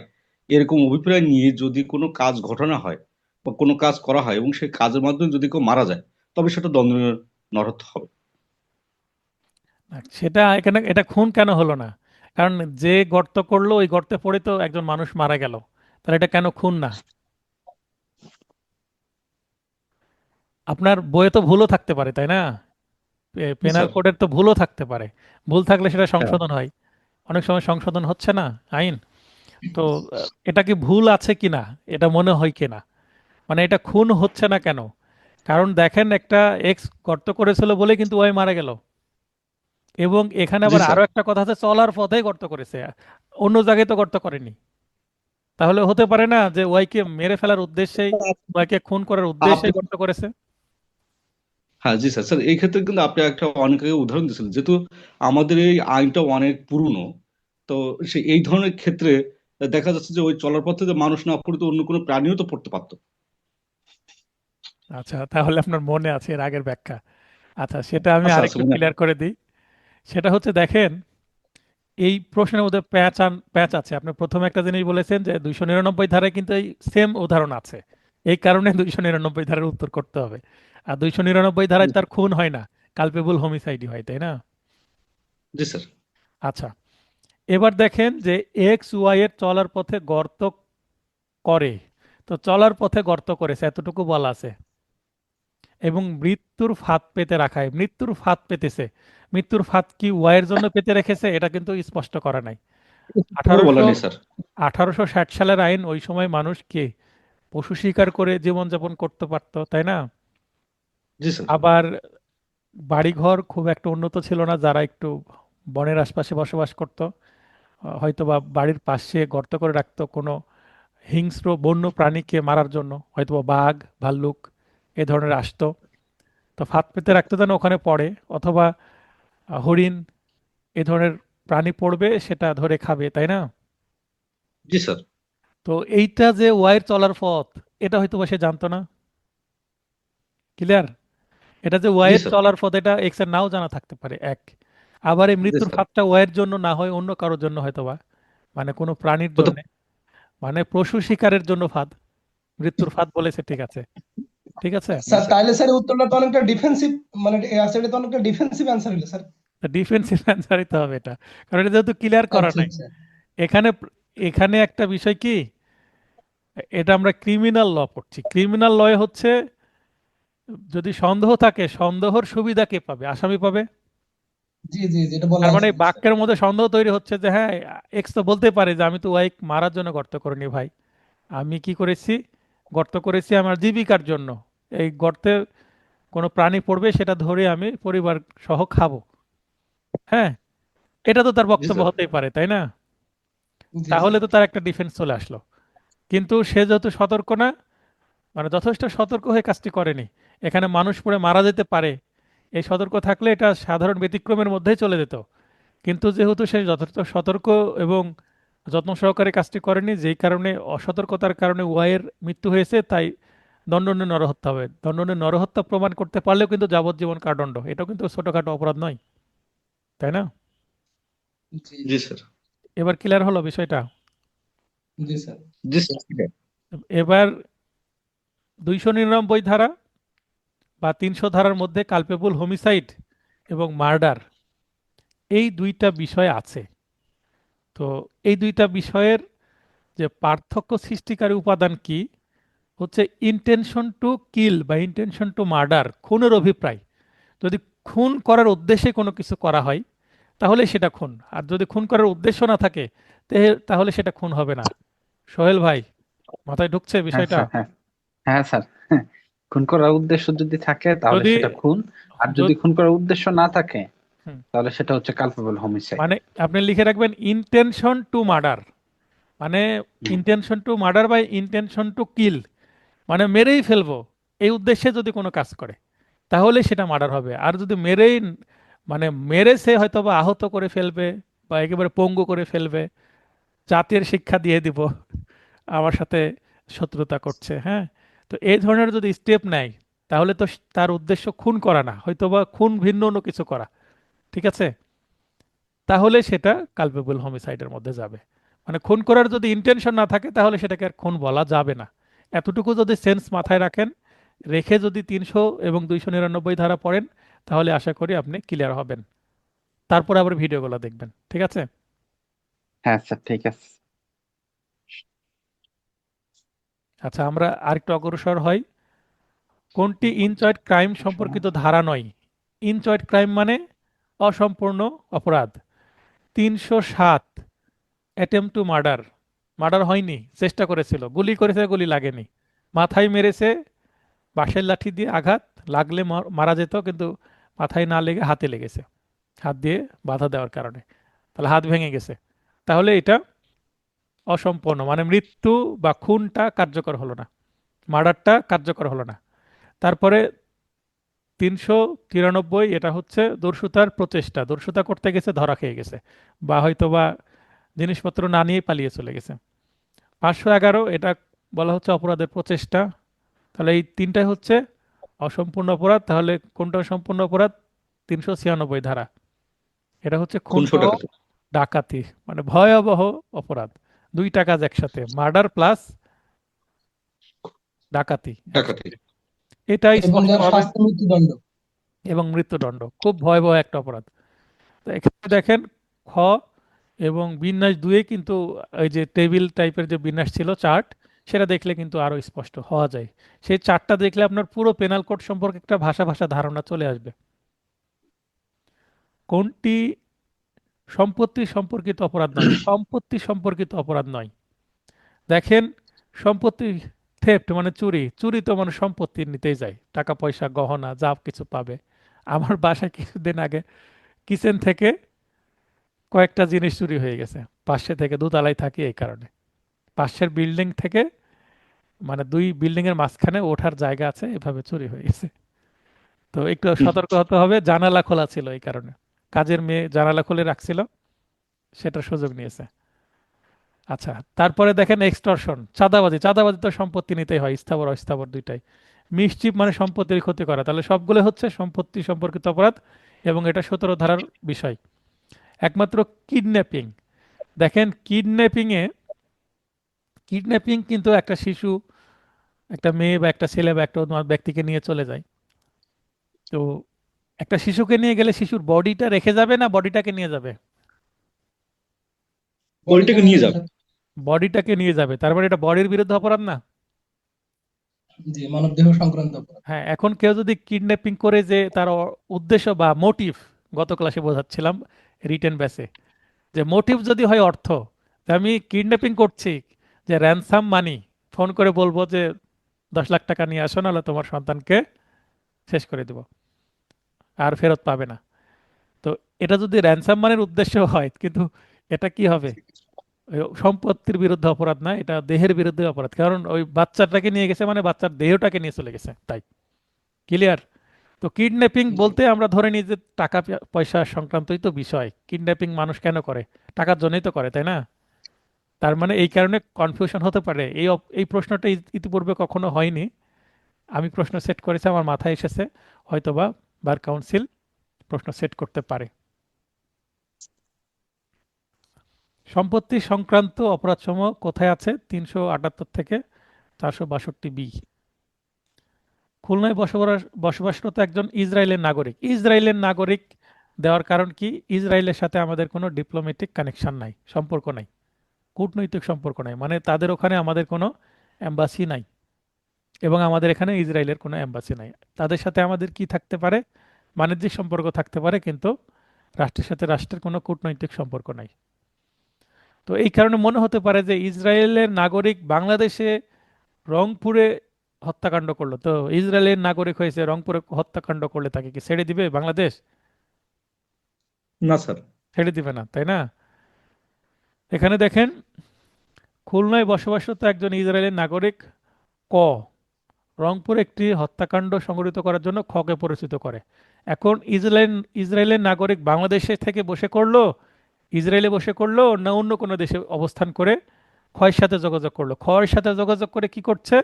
এরকম অভিপ্রায় নিয়ে যদি কোনো কাজ ঘটানো হয় বা কোনো কাজ করা হয় এবং সেই কাজের মাধ্যমে যদি কেউ মারা যায়, তবে সেটা দণ্ডনীয় নরহত্যা হবে। সেটা এখানে এটা খুন কেন হলো না? কারণ যে গর্ত করলো ওই গর্তে পড়ে তো একজন মানুষ মারা গেল, তাহলে এটা কেন খুন না? আপনার বইয়ে তো ভুলও থাকতে পারে, তাই না? জি পেনাল স্যার। কোডের তো ভুলও থাকতে পারে। ভুল থাকলে সেটা হ্যাঁ। সংশোধন হয়। অনেক সময় সংশোধন হচ্ছে না আইন। তো এটা কি ভুল আছে কিনা, এটা মনে হয় কিনা, মানে এটা খুন হচ্ছে না কেন? কারণ দেখেন, একটা এক্স গর্ত করেছিল বলে কিন্তু ওই মারা গেল। এবং এখানে জি আবার স্যার। আরো একটা কথা আছে, চলার পথেই গর্ত করেছে, অন্য জায়গায় তো গর্ত করেনি। তাহলে হতে পারে না যে ওয়াইকে মেরে ফেলার উদ্দেশ্যেই, ওয়াইকে খুন করার আপনি, উদ্দেশ্যেই গর্ত করেছে? হ্যাঁ জি স্যার। স্যার, এই ক্ষেত্রে কিন্তু আপনি একটা অনেক আগে উদাহরণ দিয়েছিলেন, যেহেতু আমাদের এই আইনটা অনেক পুরনো, তো সে এই ধরনের ক্ষেত্রে দেখা যাচ্ছে যে ওই চলার পথে যে মানুষ না পড়ে তো অন্য কোনো প্রাণীও তো পড়তে পারতো। আচ্ছা, তাহলে আপনার মনে আছে এর আগের ব্যাখ্যা। আচ্ছা, সেটা আমি আচ্ছা আচ্ছা, আরেকটু মনে আছে। ক্লিয়ার করে দিই। সেটা হচ্ছে, দেখেন, এই প্রশ্নের মধ্যে প্যাচ আছে। আপনি প্রথমে একটা জিনিস বলেছেন যে 299 ধারায় কিন্তু এই সেম উদাহরণ আছে, এই কারণে 299 ধারার উত্তর করতে হবে। আর 299 ধারায় তার খুন হয় না, কালপেবল হোমিসাইডই হয়, তাই না? জি স্যার। আচ্ছা, এবার দেখেন যে এক্স ওয়াই এর চলার পথে গর্ত করে, তো চলার পথে গর্ত করেছে এতটুকু বলা আছে, এবং মৃত্যুর ফাঁদ পেতে রাখায়, মৃত্যুর ফাঁদ পেতেছে। মৃত্যুর ফাঁদ কি ওয়াইয়ের জন্য পেতে রেখেছে, এটা কিন্তু স্পষ্ট করা নাই। পুরো বলা আঠারোশো নেই স্যার। 1860 সালের আইন, ওই সময় মানুষ কি পশু শিকার করে জীবনযাপন করতে পারতো, তাই না? জি স্যার। আবার বাড়িঘর খুব একটা উন্নত ছিল না, যারা একটু বনের আশপাশে বসবাস করত, হয়তো বা বাড়ির পাশে গর্ত করে রাখতো কোনো হিংস্র বন্য প্রাণীকে মারার জন্য, হয়তো বা বাঘ ভাল্লুক এ ধরনের আসতো, তো ফাঁদ পেতে রাখতো যেন ওখানে পড়ে, অথবা হরিণ এ ধরনের প্রাণী পড়বে সেটা ধরে খাবে, তাই না? জি স্যার। তো এইটা যে ওয়াইয়ের চলার পথ, এটা হয়তো বা সে জানতো না। ক্লিয়ার? এটা যে জি ওয়াইয়ের স্যার। চলার পথ, এটা এক্স এর নাও জানা থাকতে পারে এক। আবার এই জি মৃত্যুর স্যার। ফাঁদটা ওয়াইয়ের জন্য না হয় অন্য কারোর জন্য হয়তো বা, মানে কোনো প্রাণীর হয়তো। জন্য, মানে পশু শিকারের জন্য ফাঁদ, মৃত্যুর ফাঁদ বলেছে, ঠিক আছে, ঠিক আছে। জি স্যার স্যার। তাহলে স্যার এই উত্তরটা তো অনেকটা ডিফেন্সিভ, মানে এই answer টা তো অনেকটা ডিফেন্সিভ অ্যান্সার হলো স্যার। ডিফেন্সিভ অ্যান্সারই তো হবে এটা, কারণ এটা যেহেতু ক্লিয়ার করা আচ্ছা নাই। আচ্ছা। এখানে এখানে একটা বিষয় কি, এটা আমরা ক্রিমিনাল ল পড়ছি। ক্রিমিনাল লয়ে হচ্ছে যদি সন্দেহ থাকে, সন্দেহর সুবিধা কে পাবে? আসামি পাবে। জি জি, যেটা বলা তার মানে আছে এই জি স্যার। বাক্যের মধ্যে সন্দেহ তৈরি হচ্ছে যে হ্যাঁ, এক্স তো বলতে পারে যে আমি তো ওয়াই মারার জন্য গর্ত করিনি ভাই, আমি কি করেছি, গর্ত করেছি আমার জীবিকার জন্য। এই গর্তে কোনো প্রাণী পড়বে সেটা ধরে আমি পরিবার সহ খাবো। হ্যাঁ, এটা তো তার জি বক্তব্য স্যার। হতেই পারে, তাই না? জি তাহলে স্যার। তো তার একটা ডিফেন্স চলে আসলো। কিন্তু সে যেহেতু সতর্ক না, মানে যথেষ্ট সতর্ক হয়ে কাজটি করেনি, এখানে মানুষ পড়ে মারা যেতে পারে, এই সতর্ক থাকলে এটা সাধারণ ব্যতিক্রমের মধ্যেই চলে যেত। কিন্তু যেহেতু সে যথেষ্ট সতর্ক এবং যত্ন সহকারে কাজটি করেনি, যেই কারণে অসতর্কতার কারণে ওয়াইয়ের মৃত্যু হয়েছে, তাই দণ্ডনীয় নরহত্যা হবে। দণ্ডনীয় নরহত্যা প্রমাণ করতে পারলেও কিন্তু যাবজ্জীবন কারাদণ্ড, এটাও কিন্তু ছোটখাটো অপরাধ নয়, তাই না? জি জি জি। স্যার। এবার ক্লিয়ার হলো বিষয়টা? জি স্যার। জি স্যার। এবার 299 ধারা বা 300 ধারার মধ্যে কালপেবল হোমিসাইড এবং মার্ডার, এই দুইটা বিষয় আছে। তো এই দুইটা বিষয়ের যে পার্থক্য সৃষ্টিকারী উপাদান কি, হচ্ছে ইন্টেনশন টু কিল বা ইন্টেনশন টু মার্ডার, খুনের অভিপ্রায়। যদি খুন করার উদ্দেশ্যে কোনো কিছু করা হয় তাহলে সেটা খুন, আর যদি খুন করার উদ্দেশ্য না থাকে তাহলে সেটা খুন হবে না। সোহেল ভাই, মাথায় ঢুকছে হ্যাঁ বিষয়টা? স্যার, হ্যাঁ। হ্যাঁ স্যার। খুন করার উদ্দেশ্য যদি থাকে তাহলে যদি সেটা খুন, আর যদি যদি- খুন করার উদ্দেশ্য না থাকে হুম, তাহলে সেটা হচ্ছে কালপেবল হোমিসাইড। মানে আপনি লিখে রাখবেন ইন্টেনশন টু মার্ডার, মানে intention to murder by intention to kill, মানে মেরেই ফেলবো এই উদ্দেশ্যে যদি কোনো কাজ করে তাহলে সেটা মার্ডার হবে। আর যদি মেরেই, মানে মেরে সে হয়তো বা আহত করে ফেলবে বা একেবারে পঙ্গু করে ফেলবে, জাতির শিক্ষা দিয়ে দিব আমার সাথে শত্রুতা করছে, হ্যাঁ, তো এই ধরনের যদি স্টেপ নেয় তাহলে তো তার উদ্দেশ্য খুন করা না, হয়তো বা খুন ভিন্ন অন্য কিছু করা, ঠিক আছে, তাহলে সেটা কালপেবল হোমিসাইডের মধ্যে যাবে। মানে খুন করার যদি ইন্টেনশন না থাকে তাহলে সেটাকে আর খুন বলা যাবে না। এতটুকু যদি সেন্স মাথায় রাখেন, রেখে যদি 300 এবং 299 ধারা পড়েন, তাহলে আশা করি আপনি ক্লিয়ার হবেন। তারপর আবার ভিডিওগুলো দেখবেন, ঠিক আছে? হ্যাঁ স্যার, ঠিক আছে। আচ্ছা, আমরা আরেকটু অগ্রসর হই। কোনটি ইনচয়েড ক্রাইম সম্পর্কিত ধারা নয়? ইনচয়েড ক্রাইম মানে অসম্পূর্ণ অপরাধ। 307 অ্যাটেম্প টু মার্ডার, মার্ডার হয়নি, চেষ্টা করেছিল, গুলি করেছে, গুলি লাগেনি, মাথায় মেরেছে বাঁশের লাঠি দিয়ে আঘাত, লাগলে মারা যেত, কিন্তু মাথায় না লেগে হাতে লেগেছে, হাত দিয়ে বাধা দেওয়ার কারণে, তাহলে হাত ভেঙে গেছে, তাহলে এটা অসম্পূর্ণ, মানে মৃত্যু বা খুনটা কার্যকর হলো না, মার্ডারটা কার্যকর হলো না। তারপরে 393, এটা হচ্ছে দস্যুতার প্রচেষ্টা, দস্যুতা করতে গেছে, ধরা খেয়ে গেছে, বা হয়তো বা জিনিসপত্র না নিয়ে পালিয়ে চলে গেছে। 511, এটা বলা হচ্ছে অপরাধের প্রচেষ্টা। তাহলে এই তিনটাই হচ্ছে অসম্পূর্ণ অপরাধ। তাহলে কোনটা সম্পূর্ণ অপরাধ? 396 ধারা, এটা হচ্ছে খুন খুনসো সহ টাকাতে। ডাকাতি, মানে ভয়াবহ অপরাধ, দুইটা কাজ একসাথে, মার্ডার প্লাস ডাকাতি টাকাতে। একসাথে, এটাই এবং স্পষ্ট যার হবে। শাস্তি মৃত্যুদণ্ড। এবং মৃত্যুদণ্ড, খুব ভয়াবহ একটা অপরাধ। তো এখানে দেখেন, খ এবং বিন্যাস দুয়ে কিন্তু ওই যে টেবিল টাইপের যে বিন্যাস ছিল, চার্ট, সেটা দেখলে কিন্তু আরো স্পষ্ট হওয়া যায়। সেই চার্টটা দেখলে আপনার পুরো পেনাল কোড সম্পর্কে একটা ভাষা ভাষা ধারণা চলে আসবে। কোনটি সম্পত্তি সম্পর্কিত অপরাধ নয়? সম্পত্তি সম্পর্কিত অপরাধ নয়। দেখেন, সম্পত্তি থেফট মানে চুরি, চুরি তো মানে সম্পত্তি নিতেই যায়, টাকা পয়সা গহনা যা কিছু পাবে। আমার বাসায় কিছুদিন আগে কিচেন থেকে কয়েকটা জিনিস চুরি হয়ে গেছে, পাশে থেকে, দোতলায় থাকি এই কারণে। পাশের বিল্ডিং থেকে, মানে দুই বিল্ডিং এর মাঝখানে ওঠার জায়গা আছে, এভাবে চুরি হয়ে গেছে। তো একটু সতর্ক হতে হবে, জানালা খোলা ছিল এই কারণে। কাজের মেয়ে জানালা খুলে রাখছিল, সেটার সুযোগ নিয়েছে। আচ্ছা, তারপরে দেখেন এক্সটর্শন, চাঁদাবাজি। চাঁদাবাজি তো সম্পত্তি নিতেই হয়, স্থাবর অস্থাবর দুইটাই। মিসচিফ মানে সম্পত্তির ক্ষতি করা, তাহলে সবগুলো হচ্ছে সম্পত্তি সম্পর্কিত অপরাধ, এবং এটা 17 ধারার বিষয়। একমাত্র কিডন্যাপিং, দেখেন কিডন্যাপিং কিন্তু একটা শিশু, একটা মেয়ে বা একটা ছেলে বা একটা অন্য ব্যক্তিকে নিয়ে চলে যায়। তো একটা শিশুকে নিয়ে গেলে শিশুর বডিটা রেখে যাবে না বডিটাকে নিয়ে যাবে? বডিটা বইটাকে নিয়ে নিয়ে যাবে যাবে। স্যার। বডিটাকে নিয়ে যাবে, তারপরে এটা বডির বিরুদ্ধে অপরাধ না? জি, মানবদেহ সংক্রান্ত অপরাধ। হ্যাঁ, এখন কেউ যদি কিডন্যাপিং করে, যে তার উদ্দেশ্য বা মোটিভ, গত ক্লাসে বোঝাচ্ছিলাম রিটেন ব্যাসে, যে মোটিভ যদি হয় অর্থ, যে আমি কিডন্যাপিং করছি যে র্যানসাম মানি, ফোন করে বলবো যে 10 লাখ টাকা নিয়ে আসো, নাহলে তোমার সন্তানকে শেষ করে দেবো, আর ফেরত পাবে না। তো এটা যদি র্যানসাম মানির উদ্দেশ্য হয়, কিন্তু এটা কি হবে? ওই সম্পত্তির বিরুদ্ধে অপরাধ না, এটা দেহের বিরুদ্ধে অপরাধ, কারণ ওই বাচ্চাটাকে নিয়ে গেছে মানে বাচ্চার দেহটাকে নিয়ে চলে গেছে, তাই। ক্লিয়ার? তো কিডন্যাপিং জি বলতে আমরা ধরে নিই যে টাকা পয়সা সংক্রান্তই তো বিষয়। কিডন্যাপিং মানুষ কেন করে? টাকার জন্যই তো করে, তাই না? তার মানে এই কারণে কনফিউশন হতে পারে। এই প্রশ্নটা ইতিপূর্বে কখনো হয়নি, আমি প্রশ্ন সেট করেছি, আমার মাথায় এসেছে, হয়তোবা বার কাউন্সিল প্রশ্ন সেট করতে পারে। সম্পত্তি সংক্রান্ত অপরাধসমূহ কোথায় আছে? 378 থেকে 462 বি। খুলনায় বসবাসরত একজন ইসরায়েলের নাগরিক। ইসরায়েলের নাগরিক দেওয়ার কারণ কি? ইসরায়েলের সাথে আমাদের কোনো ডিপ্লোম্যাটিক কানেকশন নাই, সম্পর্ক নাই, কূটনৈতিক সম্পর্ক নাই, মানে তাদের ওখানে আমাদের কোনো এম্বাসি নাই, এবং আমাদের এখানে ইসরায়েলের কোনো এম্বাসি নাই। তাদের সাথে আমাদের কি থাকতে পারে? বাণিজ্যিক সম্পর্ক থাকতে পারে, কিন্তু রাষ্ট্রের সাথে রাষ্ট্রের কোনো কূটনৈতিক সম্পর্ক নাই। তো এই কারণে মনে হতে পারে যে ইসরায়েলের নাগরিক বাংলাদেশে রংপুরে হত্যাকাণ্ড করলো, তো ইসরায়েলের নাগরিক হয়েছে, রংপুরে হত্যাকাণ্ড করলে তাকে কি ছেড়ে দিবে বাংলাদেশ? না স্যার। ছেড়ে দিবে না, তাই না? এখানে দেখেন, খুলনায় বসবাসরত একজন ইসরায়েলের নাগরিক ক রংপুরে একটি হত্যাকাণ্ড সংঘটিত করার জন্য খকে পরিচিত করে। এখন ইসরায়েলের নাগরিক বাংলাদেশে থেকে বসে করলো, ইসরায়েলে বসে করলো, না অন্য কোনো দেশে অবস্থান করে খয়ের সাথে যোগাযোগ করলো? খয়ের সাথে যোগাযোগ করে কি করছে?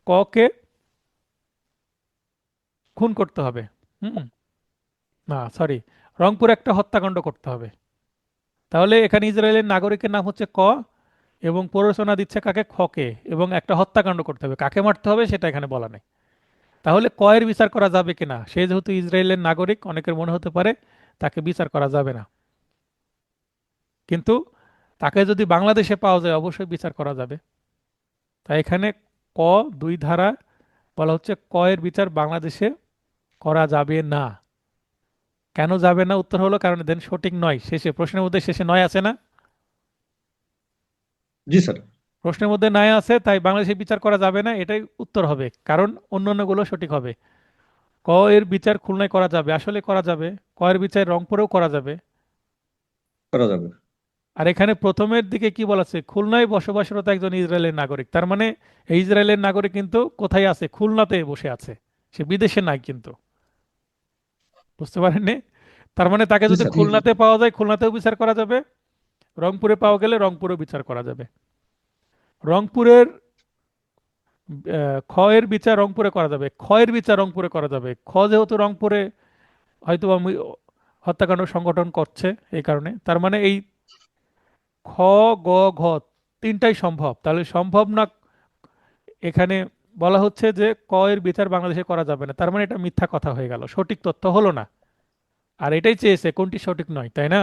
ককে খুন করতে হবে। হুম, না সরি, রংপুরে একটা হত্যাকাণ্ড করতে হবে। তাহলে এখানে ইসরায়েলের নাগরিকের নাম হচ্ছে ক, এবং প্ররোচনা দিচ্ছে কাকে? খকে, এবং একটা হত্যাকাণ্ড করতে হবে, কাকে মারতে হবে সেটা এখানে বলা নেই। তাহলে কয়ের বিচার করা যাবে কিনা? সে যেহেতু ইসরায়েলের নাগরিক, অনেকের মনে হতে পারে তাকে বিচার করা যাবে না, কিন্তু তাকে যদি বাংলাদেশে পাওয়া যায় অবশ্যই বিচার করা যাবে। তাই এখানে ক 2 ধারা বলা হচ্ছে কয়ের বিচার বাংলাদেশে করা যাবে না। কেন যাবে না? উত্তর হলো কারণ দেন সঠিক নয়, শেষে প্রশ্নের মধ্যে শেষে নয় আছে না? জি স্যার। প্রশ্নের মধ্যে নয় আছে, তাই বাংলাদেশে বিচার করা যাবে না, এটাই উত্তর হবে, কারণ অন্যান্যগুলো সঠিক হবে। ক এর বিচার খুলনায় করা যাবে, আসলে করা যাবে। ক এর বিচার রংপুরেও করা যাবে। করা যাবে। আর এখানে প্রথমের দিকে কি বলা আছে? খুলনায় বসবাসরত একজন ইসরায়েলের নাগরিক, তার মানে এই ইসরায়েলের নাগরিক কিন্তু কোথায় আছে? খুলনাতে বসে আছে, সে বিদেশে নাই কিন্তু। বুঝতে পারেননি? তার মানে তাকে জি যদি স্যার। জি জি খুলনাতে পাওয়া যায় খুলনাতেও বিচার করা যাবে, রংপুরে পাওয়া গেলে রংপুরেও বিচার করা যাবে। রংপুরের খ এর বিচার রংপুরে করা যাবে, খ এর বিচার রংপুরে করা যাবে। খ যেহেতু রংপুরে হয়তো আমি হত্যাকাণ্ড সংগঠন করছে, এই কারণে, তার মানে এই খ, গ, ঘ তিনটাই সম্ভব, তাহলে সম্ভব না। এখানে বলা হচ্ছে যে ক এর বিচার বাংলাদেশে করা যাবে না, তার মানে এটা মিথ্যা কথা হয়ে গেল, সঠিক তথ্য হলো না। আর এটাই চেয়েছে, কোনটি সঠিক নয়, তাই না?